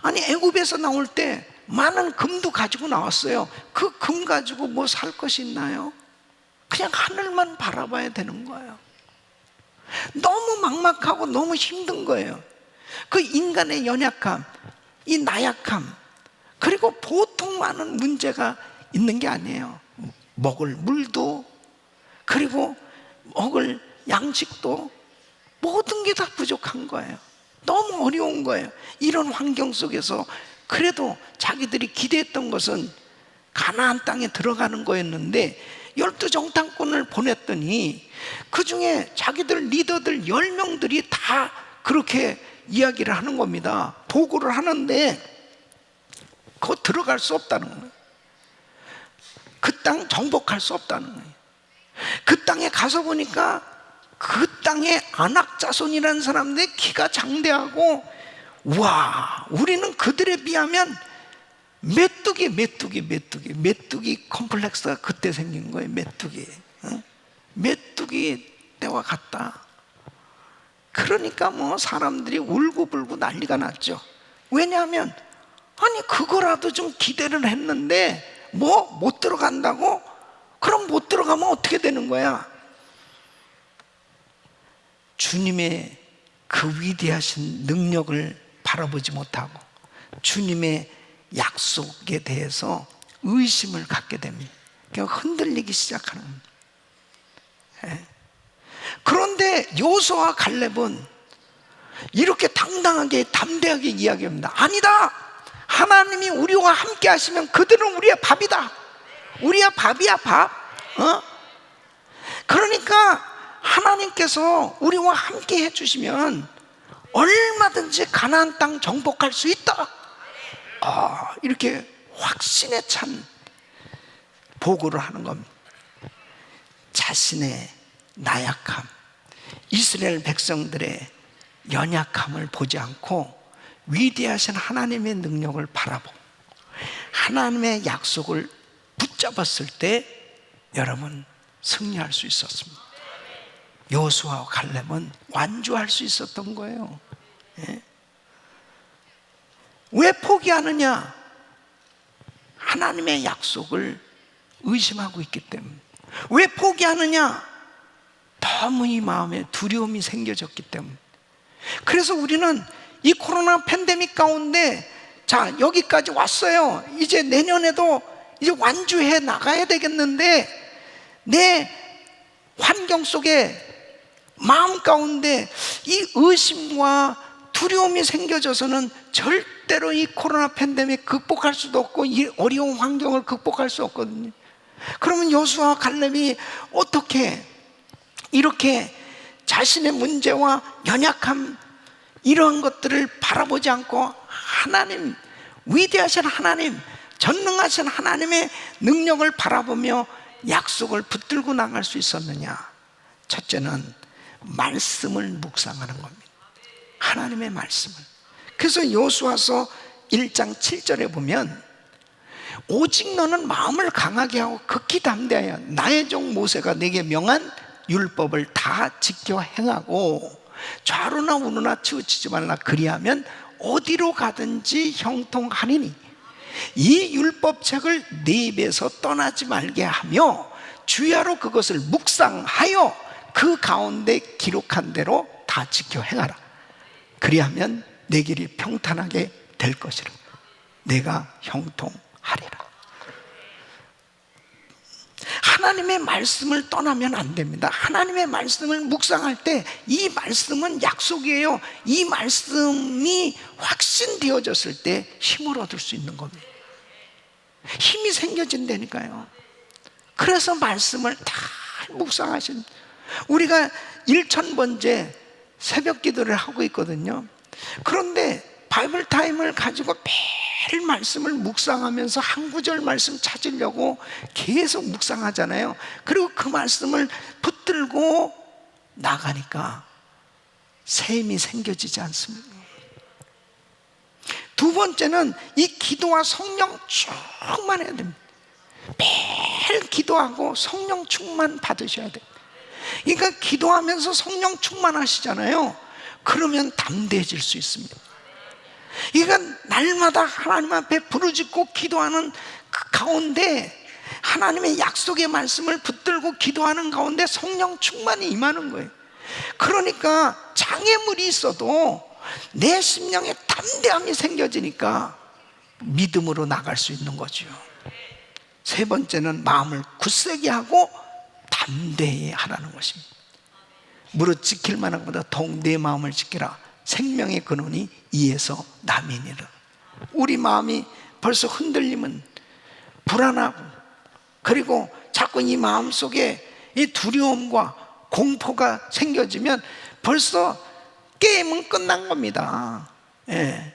아니, 애굽에서 나올 때 많은 금도 가지고 나왔어요. 그 금 가지고 뭐 살 것이 있나요? 그냥 하늘만 바라봐야 되는 거예요. 너무 막막하고 너무 힘든 거예요. 그 인간의 연약함, 이 나약함, 그리고 보통 많은 문제가 있는 게 아니에요. 먹을 물도, 그리고 먹을 양식도, 모든 게 다 부족한 거예요. 너무 어려운 거예요. 이런 환경 속에서 그래도 자기들이 기대했던 것은 가나안 땅에 들어가는 거였는데, 12정탐꾼을 보냈더니 그 중에 자기들 리더들 10명들이 다 그렇게 이야기를 하는 겁니다. 보고를 하는데 거 들어갈 수 없다는 거예요. 그 땅 정복할 수 없다는 거예요. 그 땅에 가서 보니까 그 땅에 아낙 자손이라는 사람들의 키가 장대하고, 와, 우리는 그들에 비하면 메뚜기 컴플렉스가 그때 생긴 거예요. 메뚜기 때와 같다. 그러니까 뭐 사람들이 울고불고 난리가 났죠. 왜냐하면 아니, 그거라도 좀 기대를 했는데 뭐 못 들어간다고? 그럼 못 들어가면 어떻게 되는 거야? 주님의 그 위대하신 능력을 바라보지 못하고 주님의 약속에 대해서 의심을 갖게 됩니다. 그러니까 흔들리기 시작하는 겁니다. 그런데 여호수아와 갈렙은 이렇게 당당하게 담대하게 이야기합니다. 아니다, 하나님이 우리와 함께 하시면 그들은 우리의 밥이다. 우리의 밥이야, 밥. 그러니까 하나님께서 우리와 함께 해주시면 얼마든지 가나안 땅 정복할 수 있다. 이렇게 확신에 찬 보고를 하는 겁니다. 자신의 나약함, 이스라엘 백성들의 연약함을 보지 않고 위대하신 하나님의 능력을 바라보고 하나님의 약속을 붙잡았을 때 여러분 승리할 수 있었습니다. 여호수아와 갈렙은 완주할 수 있었던 거예요. 왜 포기하느냐? 하나님의 약속을 의심하고 있기 때문에. 왜 포기하느냐? 너무 이 마음에 두려움이 생겨졌기 때문에. 그래서 우리는 이 코로나 팬데믹 가운데 자, 여기까지 왔어요. 이제 내년에도 이제 완주해 나가야 되겠는데 내 환경 속에 마음 가운데 이 의심과 두려움이 생겨져서는 절대로 이 코로나 팬데믹 극복할 수도 없고 이 어려운 환경을 극복할 수 없거든요. 그러면 여호수아와 갈렙이 어떻게 이렇게 자신의 문제와 연약함 이러한 것들을 바라보지 않고 하나님, 위대하신 하나님, 전능하신 하나님의 능력을 바라보며 약속을 붙들고 나갈 수 있었느냐? 첫째는 말씀을 묵상하는 겁니다. 하나님의 말씀을. 그래서 여호수아서 1장 7절에 보면 오직 너는 마음을 강하게 하고 극히 담대하여 나의 종 모세가 내게 명한 율법을 다 지켜 행하고 좌로나 우로나 치우치지 말라. 그리하면 어디로 가든지 형통하리니 이 율법책을 네 입에서 떠나지 말게 하며 주야로 그것을 묵상하여 그 가운데 기록한 대로 다 지켜 행하라. 그리하면 내 길이 평탄하게 될 것이라. 내가 형통하리라. 하나님의 말씀을 떠나면 안 됩니다. 하나님의 말씀을 묵상할 때 이 말씀은 약속이에요. 이 말씀이 확신되어졌을 때 힘을 얻을 수 있는 겁니다. 힘이 생겨진다니까요. 그래서 말씀을 다 묵상하신, 우리가 1000번째 새벽 기도를 하고 있거든요. 그런데 바이블 타임을 가지고 매일 말씀을 묵상하면서 한 구절 말씀 찾으려고 계속 묵상하잖아요. 그리고 그 말씀을 붙들고 나가니까 샘이 생겨지지 않습니다. 두 번째는 이 기도와 성령 충만해야 됩니다. 매일 기도하고 성령 충만 받으셔야 돼요. 그러니까 기도하면서 성령 충만하시잖아요. 그러면 담대해질 수 있습니다. 그러니까 날마다 하나님 앞에 부르짖고 기도하는 그 가운데, 하나님의 약속의 말씀을 붙들고 기도하는 가운데 성령 충만이 임하는 거예요. 그러니까 장애물이 있어도 내 심령에 담대함이 생겨지니까 믿음으로 나갈 수 있는 거죠. 세 번째는 마음을 굳세게 하고 담대히 하라는 것입니다. 무릇 지킬 만한 것보다 더욱 내 마음을 지키라. 생명의 근원이 이에서 남이니라. 우리 마음이 벌써 흔들리면 불안하고, 그리고 자꾸 이 마음 속에 이 두려움과 공포가 생겨지면 벌써 게임은 끝난 겁니다. 예.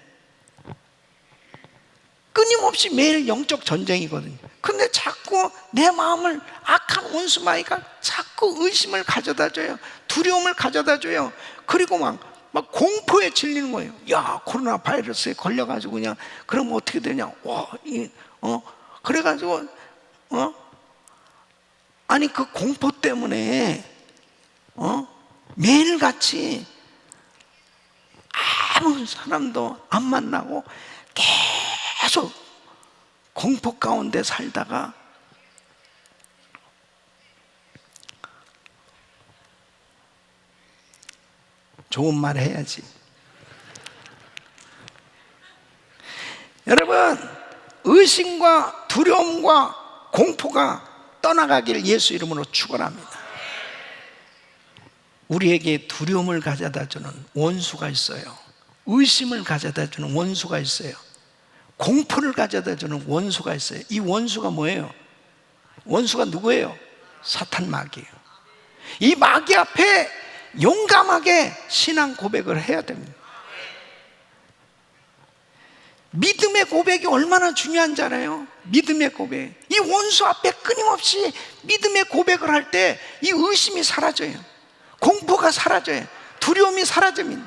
끊임없이 매일 영적 전쟁이거든요. 근데 자꾸 내 마음을 악한 원수마귀가 자꾸 의심을 가져다 줘요. 두려움을 가져다 줘요. 그리고 막 공포에 질리는 거예요. 야, 코로나 바이러스에 걸려가지고 그냥 그러면 어떻게 되냐? 그래가지고 아니 그 공포 때문에 매일같이 아무 사람도 안 만나고 계속 공포 가운데 살다가 좋은 말 해야지. 여러분, 의심과 두려움과 공포가 떠나가기를 예수 이름으로 축원합니다. 우리에게 두려움을 가져다 주는 원수가 있어요. 의심을 가져다 주는 원수가 있어요. 공포를 가져다 주는 원수가 있어요. 이 원수가 뭐예요? 원수가 누구예요? 사탄 마귀예요. 이 마귀 앞에 용감하게 신앙 고백을 해야 됩니다. 믿음의 고백이 얼마나 중요한지 알아요? 믿음의 고백. 이 원수 앞에 끊임없이 믿음의 고백을 할 때 이 의심이 사라져요. 공포가 사라져요. 두려움이 사라집니다.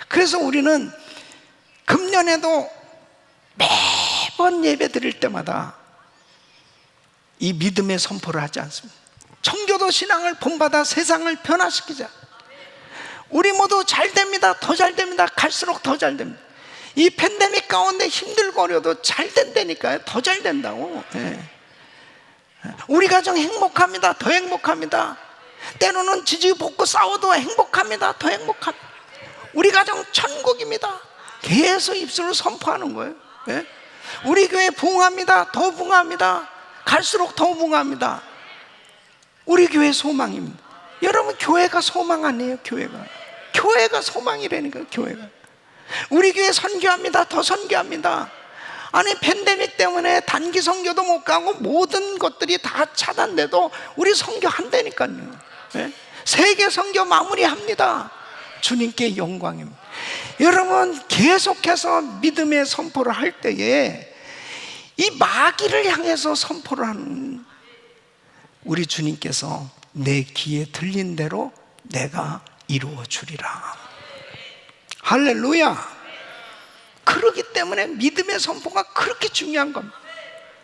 그래서 우리는 금년에도 매번 예배 드릴 때마다 이 믿음의 선포를 하지 않습니다. 청교도 신앙을 본받아 세상을 변화시키자. 우리 모두 잘 됩니다. 더 잘 됩니다. 갈수록 더 잘 됩니다. 이 팬데믹 가운데 힘들고 어려도 잘 된다니까요. 더 잘 된다고. 네. 우리 가정 행복합니다. 더 행복합니다. 때로는 지지볶고 싸워도 행복합니다. 더 행복합니다. 우리 가정 천국입니다. 계속 입술로 선포하는 거예요. 네? 우리 교회 부흥합니다. 더 부흥합니다. 갈수록 더 부흥합니다. 우리 교회 소망입니다. 여러분, 교회가 소망 아니에요? 교회가 소망이라니까요. 교회가. 우리 교회 선교합니다. 더 선교합니다. 아니, 팬데믹 때문에 단기 선교도 못 가고 모든 것들이 다 차단돼도 우리 선교한다니까요. 네? 세계 선교 마무리합니다. 주님께 영광입니다. 여러분, 계속해서 믿음의 선포를 할 때에 이 마귀를 향해서 선포를 하는 우리 주님께서 내 귀에 들린 대로 내가 이루어 주리라. 할렐루야. 그렇기 때문에 믿음의 선포가 그렇게 중요한 겁니다.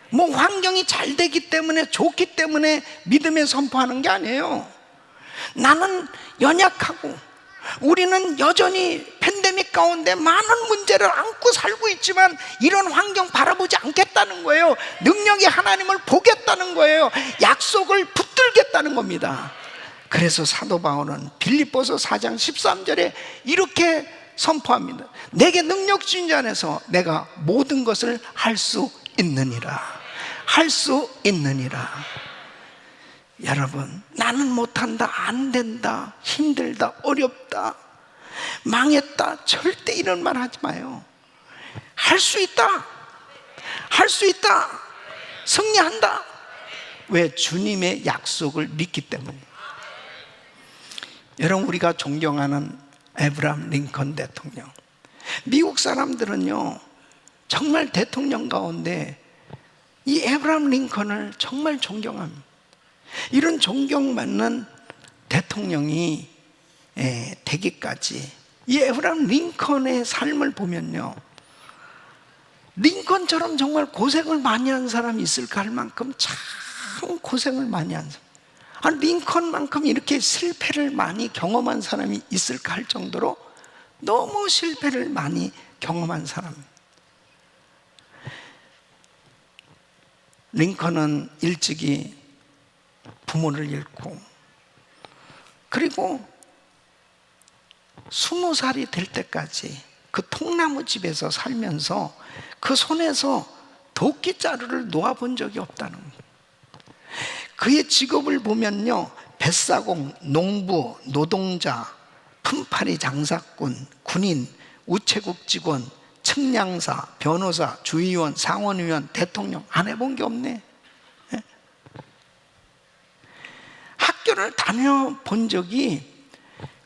뭐 환경이 잘 되기 때문에, 좋기 때문에 믿음의 선포하는 게 아니에요. 나는 연약하고 우리는 여전히 팬데믹 가운데 많은 문제를 안고 살고 있지만 이런 환경 바라보지 않겠다는 거예요. 능력이 하나님을 보겠다는 거예요. 약속을 붙들겠다는 겁니다. 그래서 사도 바울은 빌립보서 4장 13절에 이렇게 선포합니다. 내게 능력 주신 자 안에서 내가 모든 것을 할 수 있느니라. 할 수 있느니라. 여러분, 나는 못한다, 안 된다, 힘들다, 어렵다, 망했다, 절대 이런 말 하지 마요. 할 수 있다, 할 수 있다, 승리한다. 왜? 주님의 약속을 믿기 때문에. 여러분, 우리가 존경하는 에브라함 링컨 대통령, 미국 사람들은요 정말 대통령 가운데 이 에브라함 링컨을 정말 존경합니다. 이런 존경받는 대통령이 되기까지 이 에브라함 링컨의 삶을 보면요, 링컨처럼 정말 고생을 많이 한 사람이 있을까 할 만큼 참 고생을 많이 한 사람, 링컨만큼 이렇게 실패를 많이 경험한 사람이 있을까 할 정도로 너무 실패를 많이 경험한 사람. 링컨은 일찍이 부모를 잃고, 그리고 20살이 될 때까지 그 통나무 집에서 살면서 그 손에서 도끼자루를 놓아본 적이 없다는 거예요. 그의 직업을 보면요, 뱃사공, 농부, 노동자, 품팔이 장사꾼, 군인, 우체국 직원, 측량사, 변호사, 주의원, 상원의원, 대통령 안 해본 게 없네. 예? 학교를 다녀본 적이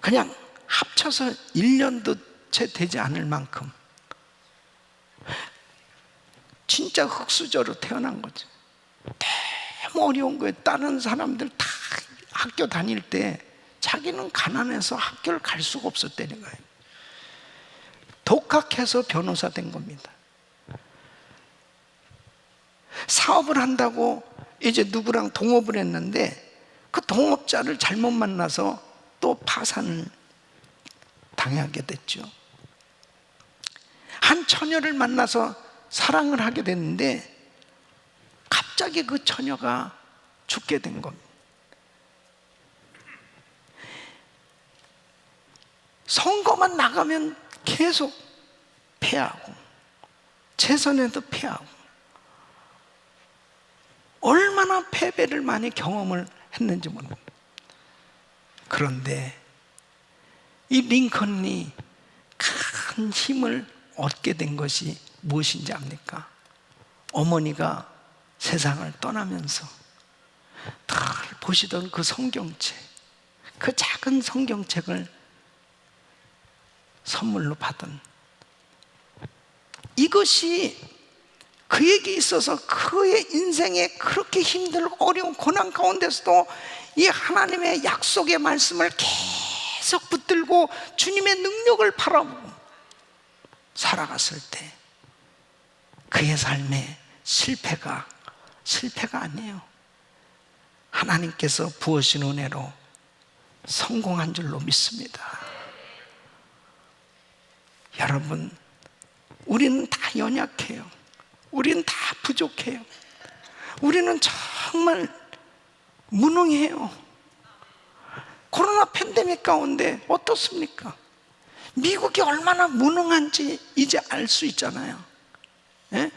그냥 합쳐서 1년도 채 되지 않을 만큼 진짜 흙수저로 태어난 거죠. 너무 어려운 거예요. 다른 사람들 다 학교 다닐 때 자기는 가난해서 학교를 갈 수가 없었다는 거예요. 독학해서 변호사 된 겁니다. 사업을 한다고 이제 누구랑 동업을 했는데 그 동업자를 잘못 만나서 또 파산을 당하게 됐죠. 한 처녀를 만나서 사랑을 하게 됐는데 갑자기 그 처녀가 죽게 된 겁니다. 선거만 나가면 계속 패하고 재선에도 패하고 얼마나 패배를 많이 경험을 했는지 모릅니다. 그런데 이 링컨이 큰 힘을 얻게 된 것이 무엇인지 압니까? 어머니가 세상을 떠나면서 늘 보시던 그 성경책, 그 작은 성경책을 선물로 받은, 이것이 그에게 있어서 그의 인생에 그렇게 힘들고 어려운 고난 가운데서도 이 하나님의 약속의 말씀을 계속 붙들고 주님의 능력을 바라보고 살아갔을 때 그의 삶에 실패가 아니에요. 하나님께서 부으신 은혜로 성공한 줄로 믿습니다. 여러분, 우리는 다 연약해요. 우리는 다 부족해요. 우리는 정말 무능해요. 코로나 팬데믹 가운데 어떻습니까? 미국이 얼마나 무능한지 이제 알 수 있잖아요. 예?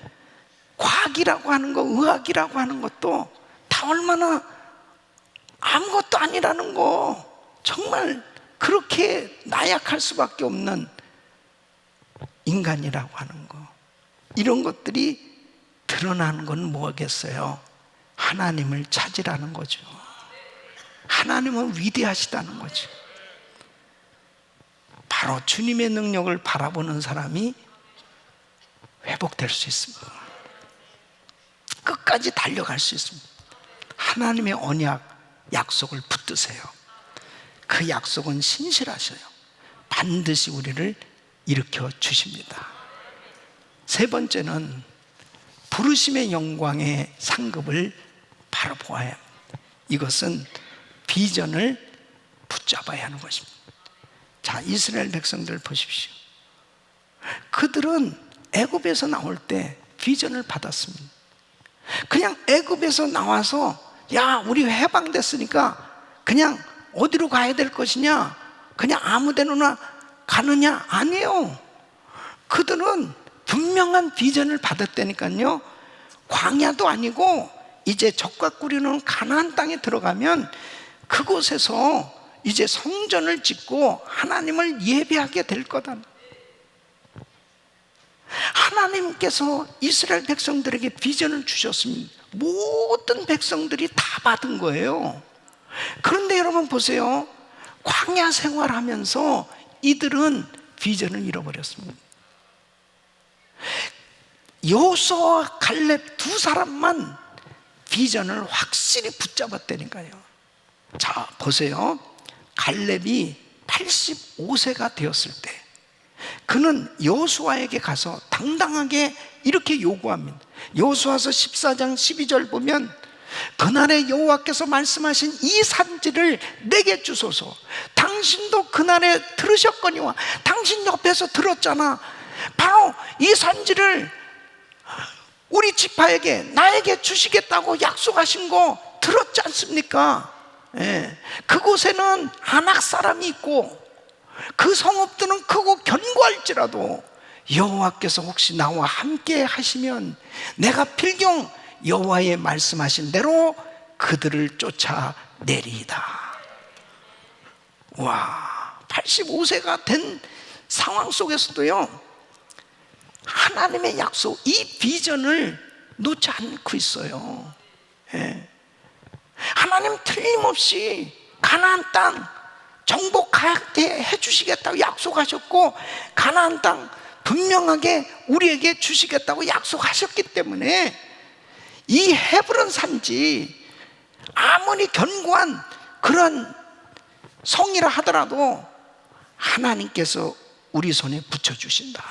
과학이라고 하는 거, 의학이라고 하는 것도 다 얼마나 아무것도 아니라는 거, 정말 그렇게 나약할 수밖에 없는 인간이라고 하는 거, 이런 것들이 드러나는 건 뭐겠어요? 하나님을 찾으라는 거죠. 하나님은 위대하시다는 거죠. 바로 주님의 능력을 바라보는 사람이 회복될 수 있습니다. 끝까지 달려갈 수 있습니다. 하나님의 언약, 약속을 붙드세요. 그 약속은 신실하셔요. 반드시 우리를 일으켜 주십니다. 세 번째는 부르심의 영광의 상급을 바로 보아야 합니다. 이것은 비전을 붙잡아야 하는 것입니다. 자, 이스라엘 백성들 보십시오. 그들은 애굽에서 나올 때 비전을 받았습니다. 그냥 애굽에서 나와서 야, 우리 해방됐으니까 그냥 어디로 가야 될 것이냐, 그냥 아무 데나 가느냐? 아니에요. 그들은 분명한 비전을 받았다니까요. 광야도 아니고 이제 적과 꾸리는 가나안 땅에 들어가면 그곳에서 이제 성전을 짓고 하나님을 예배하게 될 거다. 하나님께서 이스라엘 백성들에게 비전을 주셨습니다. 모든 백성들이 다 받은 거예요. 그런데 여러분 보세요. 광야 생활하면서 이들은 비전을 잃어버렸습니다. 여호수아와 갈렙 두 사람만 비전을 확실히 붙잡았다니까요. 자, 보세요. 갈렙이 85세가 되었을 때 그는 여호수아에게 가서 당당하게 이렇게 요구합니다. 여호수아서 14장 12절 보면 그날에 여호와께서 말씀하신 이 산지를 내게 주소서. 당신도 그날에 들으셨거니와 당신 옆에서 들었잖아. 바로 이 산지를 우리 지파에게 나에게 주시겠다고 약속하신 거 들었지 않습니까? 예. 그곳에는 아낙 사람이 있고 그 성읍들은 크고 견고할지라도 여호와께서 혹시 나와 함께 하시면 내가 필경 여호와의 말씀하신 대로 그들을 쫓아내리이다. 와, 85세가 된 상황 속에서도요, 하나님의 약속, 이 비전을 놓지 않고 있어요. 예. 하나님 틀림없이 가나안 땅 정복하게 해주시겠다고 약속하셨고, 가나안 땅 분명하게 우리에게 주시겠다고 약속하셨기 때문에 이 헤브론 산지 아무리 견고한 그런 성이라 하더라도 하나님께서 우리 손에 붙여주신다.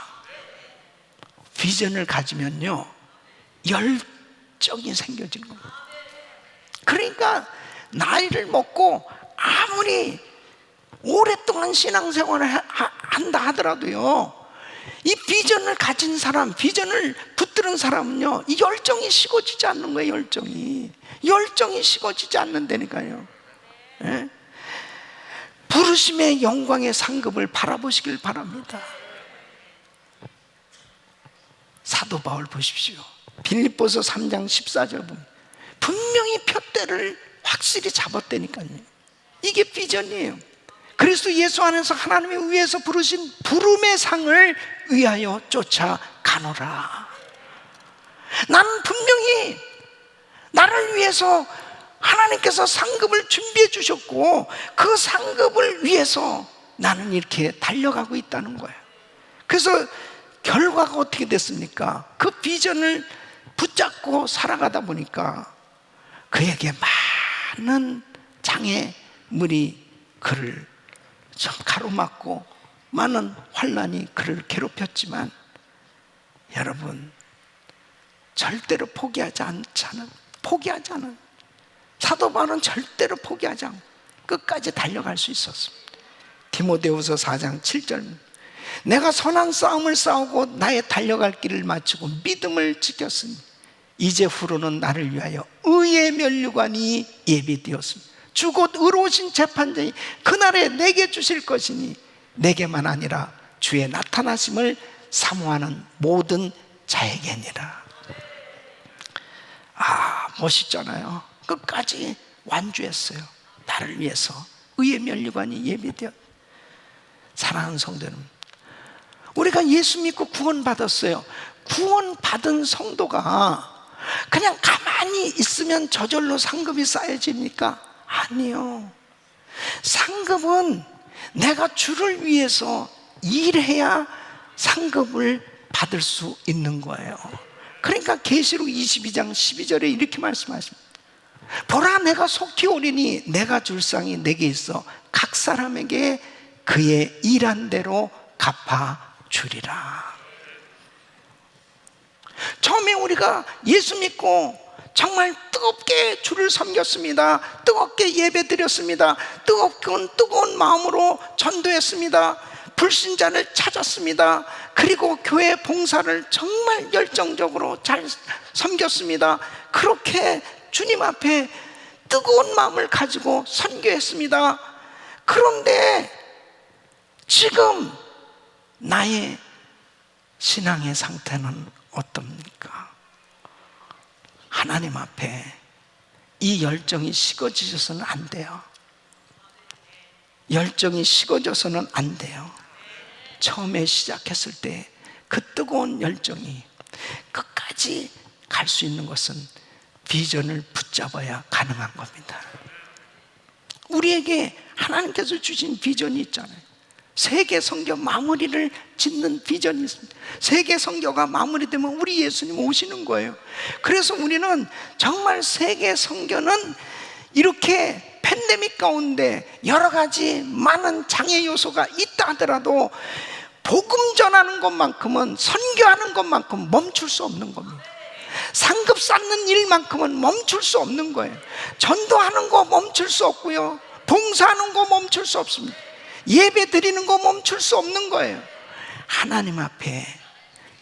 비전을 가지면요, 열정이 생겨지는 겁니다. 그러니까 나이를 먹고 아무리 오랫동안 신앙생활을 한다 하더라도요, 이 비전을 가진 사람, 비전을 붙드는 사람은요, 이 열정이 식어지지 않는 거예요. 열정이 식어지지 않는다니까요. 예? 부르심의 영광의 상급을 바라보시길 바랍니다. 사도 바울 보십시오. 빌립보서 3장 14절 보면 분명히 표대를 확실히 잡았다니까요. 이게 비전이에요. 그리스도 예수 안에서 하나님의 위에서 부르신 부름의 상을 위하여 쫓아가노라. 나는 분명히 나를 위해서 하나님께서 상급을 준비해 주셨고 그 상급을 위해서 나는 이렇게 달려가고 있다는 거예요. 그래서 결과가 어떻게 됐습니까? 그 비전을 붙잡고 살아가다 보니까 그에게 많은 장애물이 그를 좀 가로막고 많은 환난이 그를 괴롭혔지만, 여러분 절대로 포기하지 않은 사도 바울은 절대로 포기하지 않고 끝까지 달려갈 수 있었습니다. 디모데후서 4장 7절, 내가 선한 싸움을 싸우고 나의 달려갈 길을 마치고 믿음을 지켰으니 이제 후로는 나를 위하여 의의 면류관이 예비되었습니다. 주 곧 의로우신 재판장이 그날에 내게 주실 것이니 내게만 아니라 주의 나타나심을 사모하는 모든 자에게니라. 아, 멋있잖아요. 끝까지 완주했어요. 나를 위해서 의의 면류관이 예비되었. 사랑하는 성도는, 우리가 예수 믿고 구원받았어요. 구원받은 성도가 그냥 가만히 있으면 저절로 상급이 쌓여집니까? 아니요. 상급은 내가 주를 위해서 일해야 상급을 받을 수 있는 거예요. 그러니까 계시록 22장 12절에 이렇게 말씀하십니다. 보라, 내가 속히 오리니 내가 줄 상이 내게 있어 각 사람에게 그의 일한 대로 갚아주리라. 처음에 우리가 예수 믿고 정말 뜨겁게 주를 섬겼습니다. 뜨겁게 예배드렸습니다. 뜨거운 마음으로 전도했습니다. 불신자를 찾았습니다. 그리고 교회 봉사를 정말 열정적으로 잘 섬겼습니다. 그렇게 주님 앞에 뜨거운 마음을 가지고 선교했습니다. 그런데 지금 나의 신앙의 상태는 어떻습니까? 하나님 앞에 이 열정이 식어지셔서는 안 돼요. 열정이 식어져서는 안 돼요. 처음에 시작했을 때 그 뜨거운 열정이 끝까지 갈 수 있는 것은 비전을 붙잡아야 가능한 겁니다. 우리에게 하나님께서 주신 비전이 있잖아요. 세계 선교 마무리를 짓는 비전이 있습니다. 세계 선교가 마무리되면 우리 예수님 오시는 거예요. 그래서 우리는 정말 세계 선교는 이렇게 팬데믹 가운데 여러 가지 많은 장애 요소가 있다 하더라도 복음 전하는 것만큼은, 선교하는 것만큼 멈출 수 없는 겁니다. 상급 쌓는 일만큼은 멈출 수 없는 거예요. 전도하는 거 멈출 수 없고요, 봉사하는 거 멈출 수 없습니다. 예배 드리는 거 멈출 수 없는 거예요. 하나님 앞에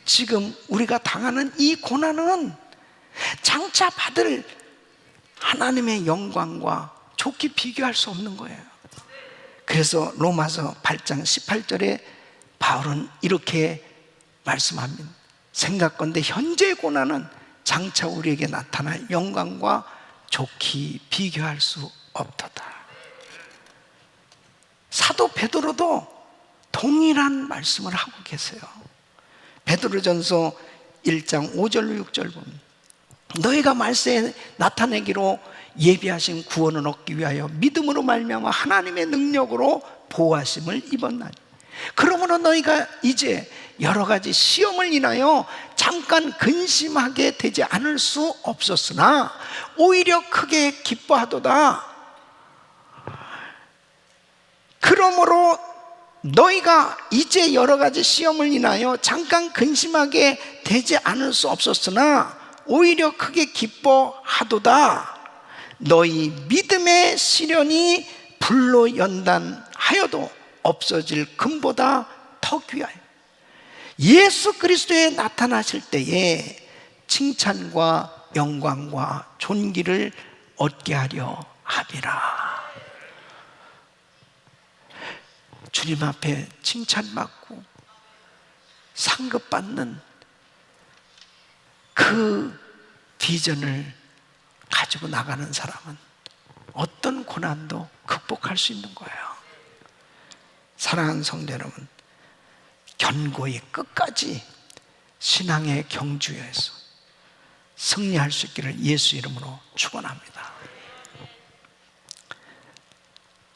지금 우리가 당하는 이 고난은 장차 받을 하나님의 영광과 좋게 비교할 수 없는 거예요. 그래서 로마서 8장 18절에 바울은 이렇게 말씀합니다. 생각건대 현재의 고난은 장차 우리에게 나타날 영광과 좋게 비교할 수 없도다. 사도 베드로도 동일한 말씀을 하고 계세요. 베드로전서 1장 5절 6절 보면 너희가 말세에 나타내기로 예비하신 구원을 얻기 위하여 믿음으로 말미암아 하나님의 능력으로 보호하심을 입었나니 그러므로 너희가 이제 여러 가지 시험을 인하여 잠깐 근심하게 되지 않을 수 없었으나 오히려 크게 기뻐하도다. 그러므로 너희가 이제 여러 가지 시험을 인하여 잠깐 근심하게 되지 않을 수 없었으나 오히려 크게 기뻐하도다. 너희 믿음의 시련이 불로 연단하여도 없어질 금보다 더 귀하여 예수 그리스도에 나타나실 때에 칭찬과 영광과 존귀를 얻게 하려 함이라. 주님 앞에 칭찬받고 상급받는 그 비전을 가지고 나가는 사람은 어떤 고난도 극복할 수 있는 거예요. 사랑하는 성도 여러분, 견고히 끝까지 신앙의 경주에서 승리할 수 있기를 예수 이름으로 축원합니다.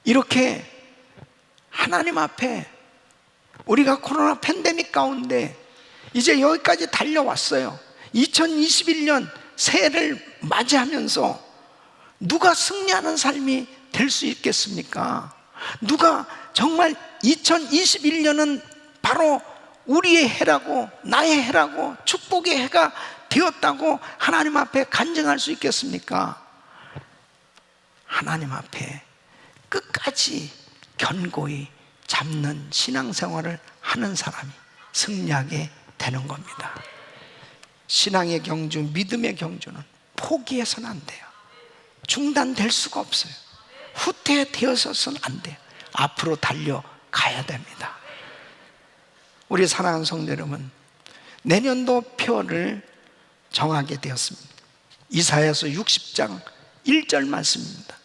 이렇게 하나님 앞에 우리가 코로나 팬데믹 가운데 이제 여기까지 달려왔어요. 2021년 새해를 맞이하면서 누가 승리하는 삶이 될 수 있겠습니까? 누가 정말 2021년은 바로 우리의 해라고, 나의 해라고, 축복의 해가 되었다고 하나님 앞에 간증할 수 있겠습니까? 하나님 앞에 끝까지 견고히 잡는 신앙생활을 하는 사람이 승리하게 되는 겁니다. 신앙의 경주, 믿음의 경주는 포기해서는 안 돼요. 중단될 수가 없어요. 후퇴되어서는 안 돼요. 앞으로 달려가야 됩니다. 우리 사랑하는 성도 여러분, 내년도 표를 정하게 되었습니다. 이사야서 60장 1절 말씀입니다.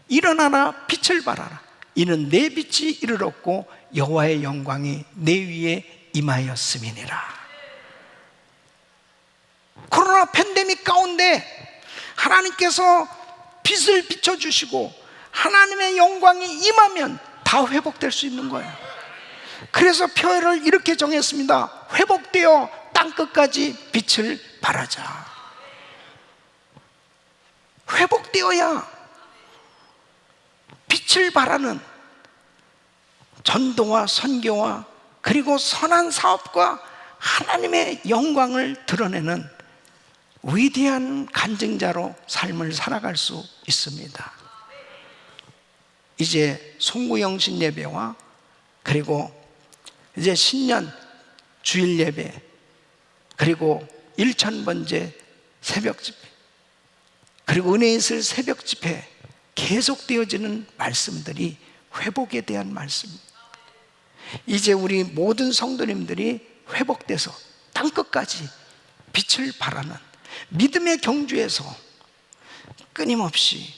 일어나라 빛을 발하라. 이는 내 빛이 이르렀고 여호와의 영광이 내 위에 임하였음이니라. 코로나 팬데믹 가운데 하나님께서 빛을 비춰주시고 하나님의 영광이 임하면 다 회복될 수 있는 거예요. 그래서 표를 이렇게 정했습니다. 회복되어 땅끝까지 빛을 발하자. 회복되어야 빛을 발하는 전도와 선교와 그리고 선한 사업과 하나님의 영광을 드러내는 위대한 간증자로 삶을 살아갈 수 있습니다. 이제 송구영신 예배와 그리고 이제 신년 주일 예배 그리고 1000번째 새벽 집회 그리고 은혜 있을 새벽 집회 계속되어지는 말씀들이 회복에 대한 말씀입니다. 이제 우리 모든 성도님들이 회복돼서 땅끝까지 빛을 발하는 믿음의 경주에서 끊임없이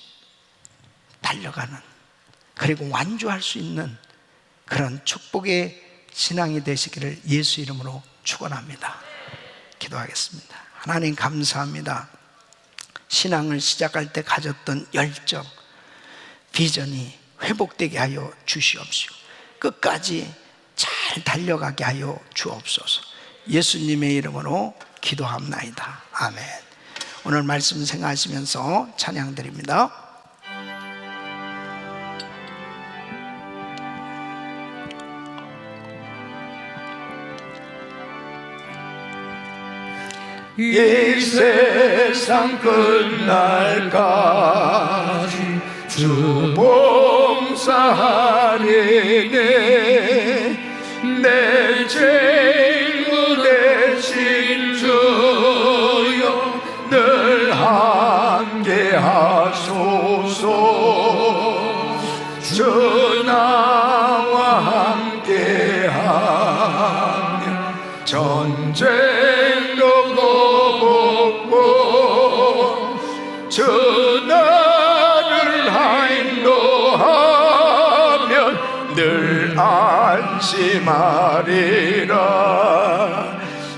달려가는, 그리고 완주할 수 있는 그런 축복의 신앙이 되시기를 예수 이름으로 축원합니다. 기도하겠습니다. 하나님 감사합니다. 신앙을 시작할 때 가졌던 열정, 비전이 회복되게 하여 주시옵시고 끝까지 잘 달려가게 하여 주옵소서. 예수님의 이름으로 기도합나이다. 아멘. 오늘 말씀 생각하시면서 찬양 드립니다. 이 세상 끝날까지 주 봉사하리니 내 친구 되신 주여 늘 함께하소서. 주 나와 함께하며 전쟁도 거복고 주 나를 인도하면 늘 안심하리라.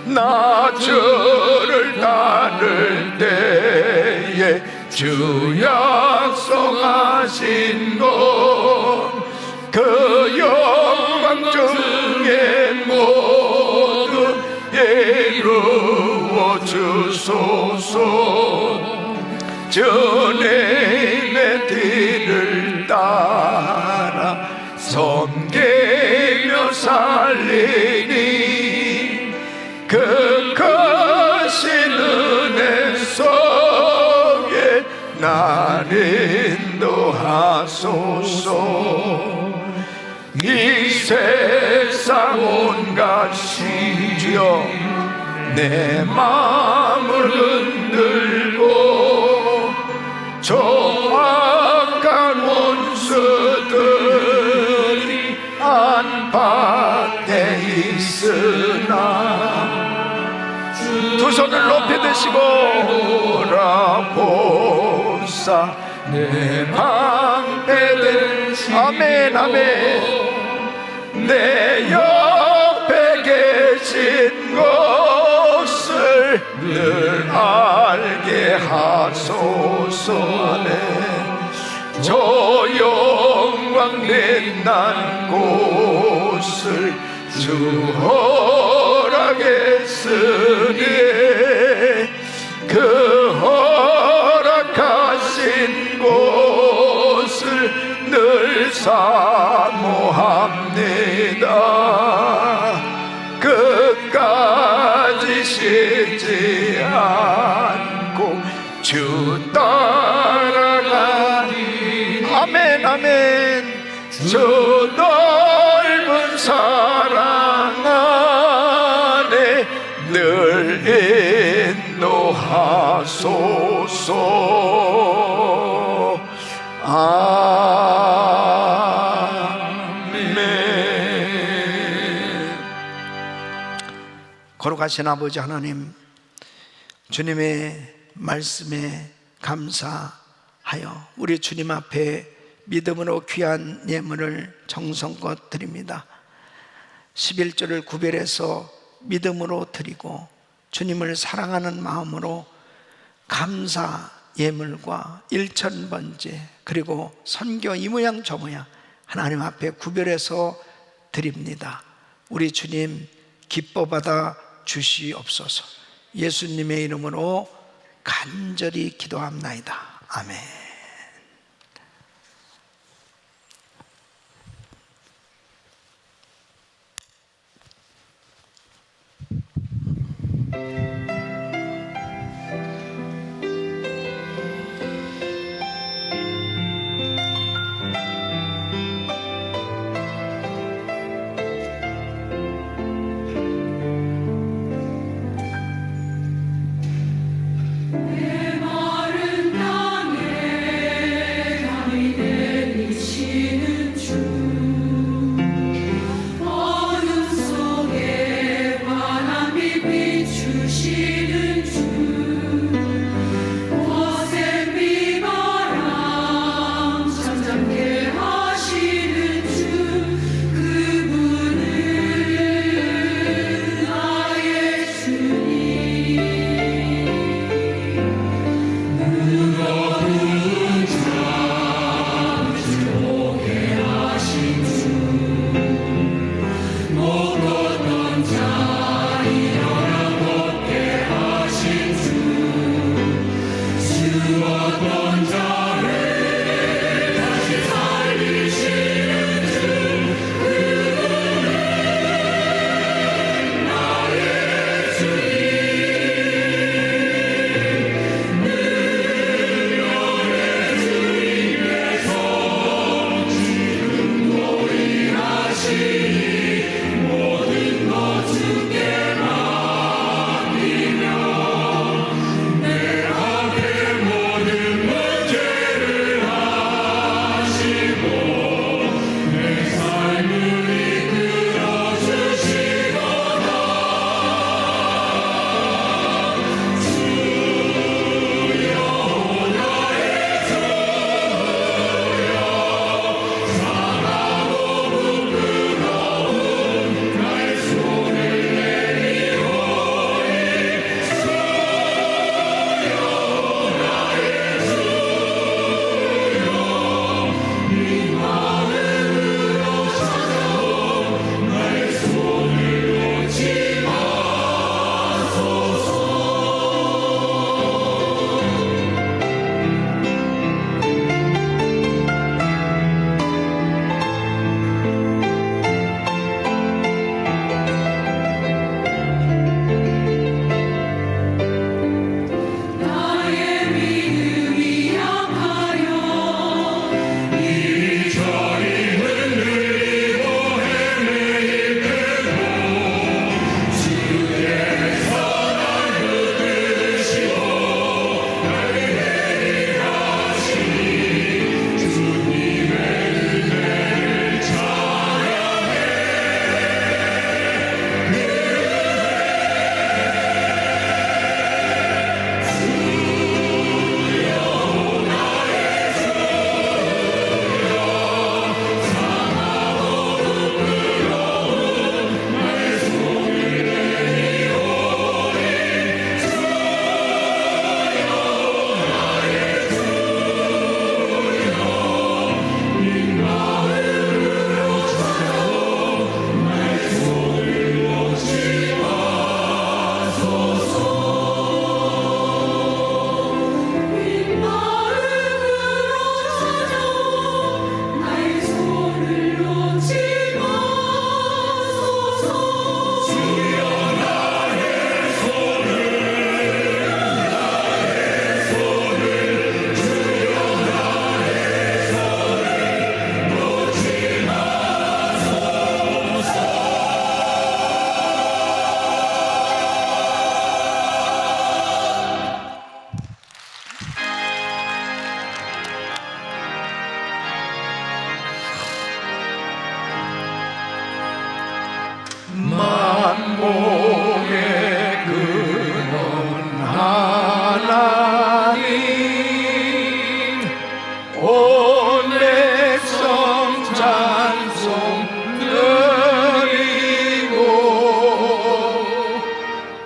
나 주를 따를 때에 주 약속하신 것 그 영광 중에 모두 이루어 주소서. 주님의 뒤를 따라 섬기며 살리니 그 크신 은혜 속에 날 인도하소서. 이 세상 온갖 시련 내 마음을 흔들고 저 악한 원수들이 안팎에 있으나 두 손을 높이 드시고 돌아보사 내 방패들 아멘 아멘 내 옆에 계신 것을 늘 알게 하소서. 저 영광 빛난 곳을 주 허락했으니 그 허락하신 곳을 늘 사모합니다. 끝까지 쉬지 않고 주 따라가니 아멘 아멘. 저 넓은 사랑 안에 늘 인도하소서. 아멘. 거룩하신 아버지 하나님, 주님의 말씀에 감사하여 우리 주님 앞에 믿음으로 귀한 예물을 정성껏 드립니다. 11조를 구별해서 믿음으로 드리고 주님을 사랑하는 마음으로 감사 예물과 일천번제 그리고 선교 이 모양 저 모양 하나님 앞에 구별해서 드립니다. 우리 주님 기뻐 받아 주시옵소서. 예수님의 이름으로 간절히 기도합나이다. 아멘. 주시는 주, 곳에 비바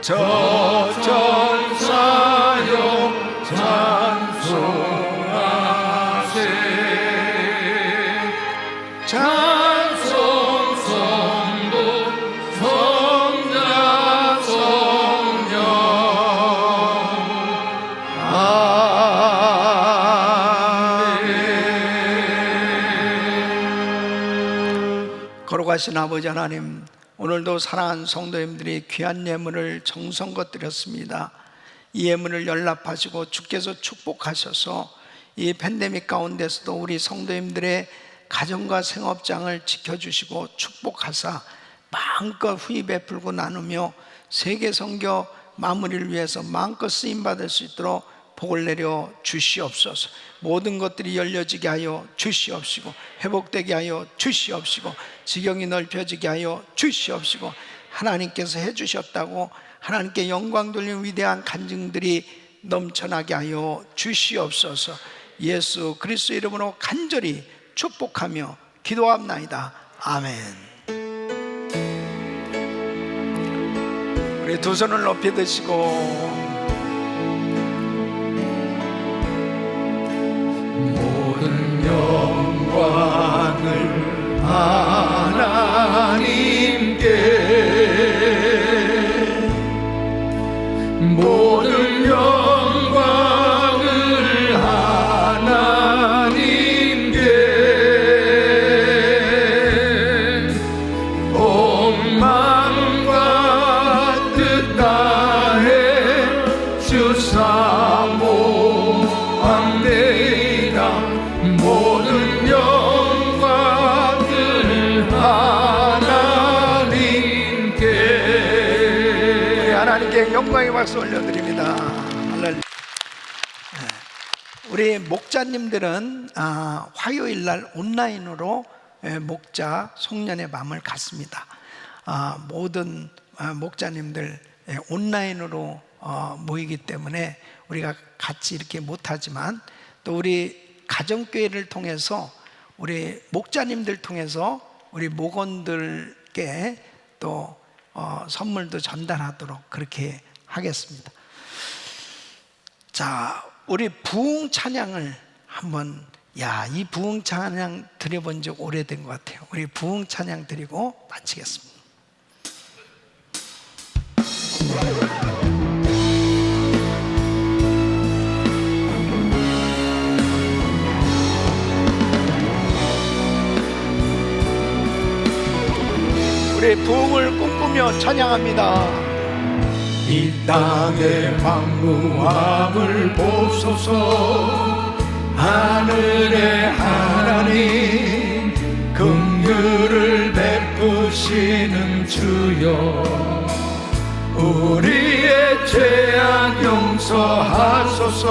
저 전사여 찬송하세. 찬송 성부 성자 성령 아멘. 거룩하신 아버지 하나님, 오늘도 사랑하는 성도님들이 귀한 예물을 정성껏 드렸습니다. 이 예물을 연락하시고 주께서 축복하셔서 이 팬데믹 가운데서도 우리 성도님들의 가정과 생업장을 지켜주시고 축복하사 마음껏 후히 베풀고 나누며 세계 선교 마무리를 위해서 마음껏 쓰임받을 수 있도록 복을 내려 주시옵소서. 모든 것들이 열려지게 하여 주시옵시고 회복되게 하여 주시옵시고 지경이 넓혀지게 하여 주시옵시고 하나님께서 해주셨다고 하나님께 영광 돌리는 위대한 간증들이 넘쳐나게 하여 주시옵소서. 예수 그리스도 이름으로 간절히 축복하며 기도합나이다. 아멘. 우리 두 손을 높이 드시고 모든 영광을 하나님께, 모든 영광을 하나님께, 온 마음과 뜻 다해 주사 모함되이다. 모든 영광을 하나님께 영광의 박수 올려드립니다. 할렐루야. 우리 목자님들은 화요일날 온라인으로 목자 송년회 밤을 갖습니다. 모든 목자님들 온라인으로 모이기 때문에 우리가 같이 이렇게 못하지만 또 우리 가정교회를 통해서 우리 목자님들 통해서 우리 목원들께 또 선물도 전달하도록 그렇게 하겠습니다. 자, 우리 부흥 찬양을 한번, 이 부흥 찬양 드려본 적 오래된 것 같아요. 우리 부흥 찬양 드리고 마치겠습니다. 우리 부흥을 꿈꾸며 찬양합니다. 이 땅의 황무함을 보소서. 하늘의 하나님 긍휼을 베푸시는 주여, 우리의 죄악 용서하소서.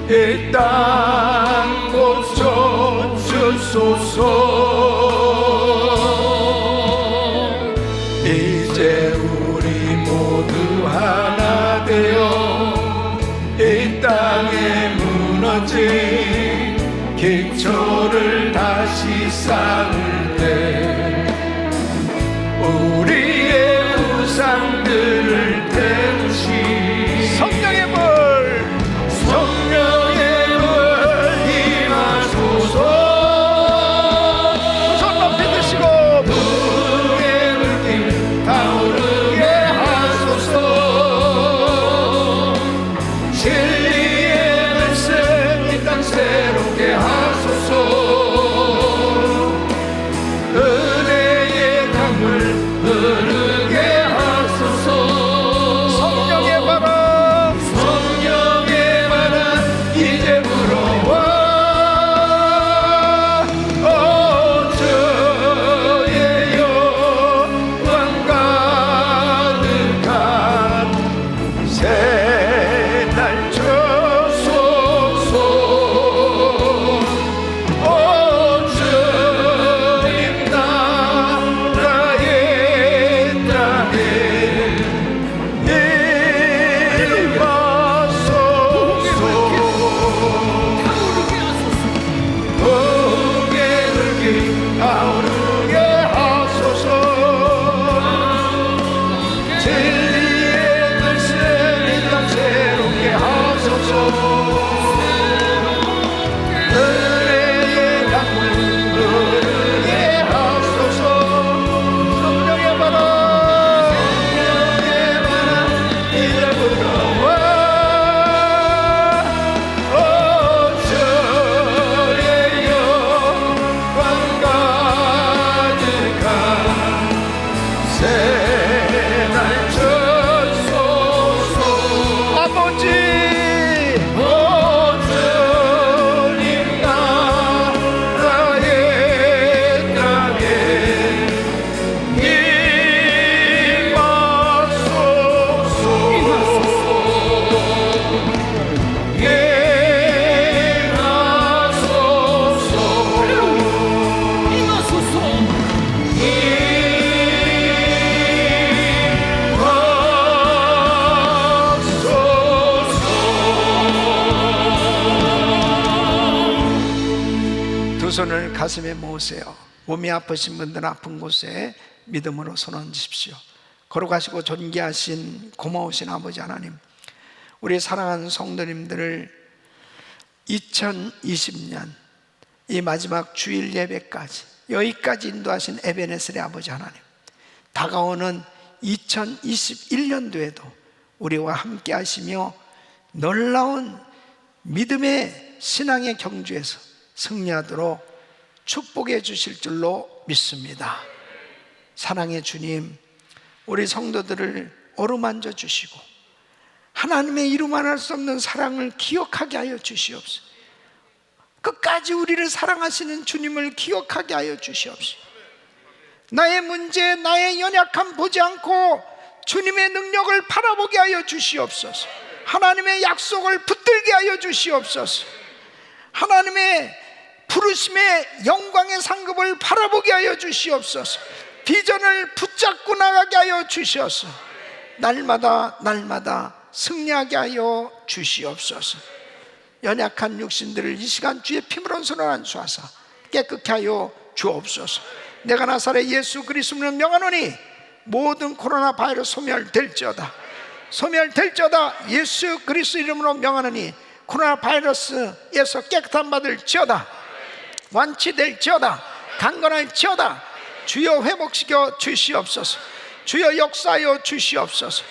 이 땅 고쳐 주소서. 이제 우리 모두 하나 되어 이 땅에 무너진 기초를 다시 쌓을 때 우리의 우상들을 태우시 성령의 불, 성령의 불 임하소서. 손 높이 드시고 부흥의 물길 타오르게 하소서. 진리의 말씀 이 땅 새롭게 하소서. 은혜의 강물 흐르게 하소서. 성령의 바람, 성령의 바람 이제 불어와. 주의 영광 가득한 새날 주소서. 주님 나라의 새날 주소서. 아버지 오 주님 나라의 땅에 임하소서. 두 손을 가슴에 모으세요. 몸이 아프신 분들은 아픈 곳에 믿음으로 손 얹으십시오. 걸어가시고 존귀하신 고마우신 아버지 하나님, 우리 사랑하는 성도님들을 2020년 이 마지막 주일 예배까지 여기까지 인도하신 에베네셀의 아버지 하나님, 다가오는 2021년도에도 우리와 함께 하시며 놀라운 믿음의 신앙의 경주에서 승리하도록 축복해 주실 줄로 믿습니다. 사랑의 주님, 우리 성도들을 어루만져 주시고 하나님의 이루만할 수 없는 사랑을 기억하게 하여 주시옵소서. 끝까지 우리를 사랑하시는 주님을 기억하게 하여 주시옵소서. 나의 문제, 나의 연약함 보지 않고 주님의 능력을 바라보게 하여 주시옵소서. 하나님의 약속을 붙들게 하여 주시옵소서. 하나님의 부르심의 영광의 상급을 바라보게 하여 주시옵소서. 비전을 붙잡고 나가게 하여 주시옵소서. 날마다 날마다 승리하게 하여 주시옵소서. 연약한 육신들을 이 시간 주의 피부로 손을 안수하사 깨끗게 하여 주옵소서. 내가 나사렛 예수 그리스도를 명하노니 모든 코로나 바이러스 소멸될지어다. 소멸될지어다. 예수 그리스도 이름으로 명하노니 코로나 바이러스에서 깨끗한 받을지어다. 완치될지어다. 강건할지어다. 주여 회복시켜 주시옵소서. 주여 역사하여 주시옵소서.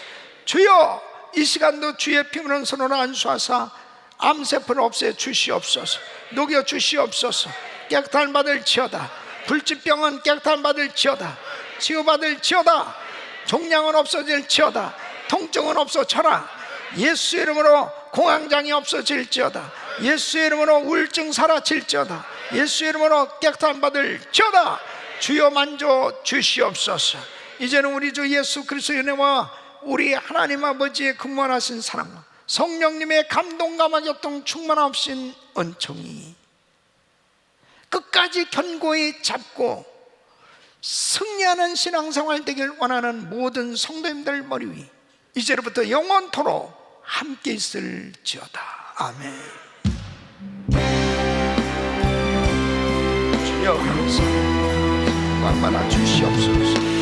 주여 이 시간도 주의 피부는 손으로 안수하사 암세포를 없애 주시옵소서. 녹여 주시옵소서. 깨끗한 받을지어다. 불치병은 깨끗한 받을지어다. 치유받을지어다. 종양은 없어질지어다. 통증은 없어져라. 예수 이름으로 공황장애 없어질지어다. 예수 이름으로 우울증 사라질지어다. 예수 이름으로 깨끗한 받을지어다. 주여 만져 주시옵소서. 이제는 우리 주 예수 그리스도의 은혜와 우리 하나님 아버지의 근무하신 사랑과 성령님의 감동감화 교통 충만하신 은총이 끝까지 견고히 잡고 승리하는 신앙생활 되길 원하는 모든 성도님들 머리 위 이제로부터 영원토록 함께 있을지어다. 아멘. 주여 감사합니다. 영광 받아 주시옵소서.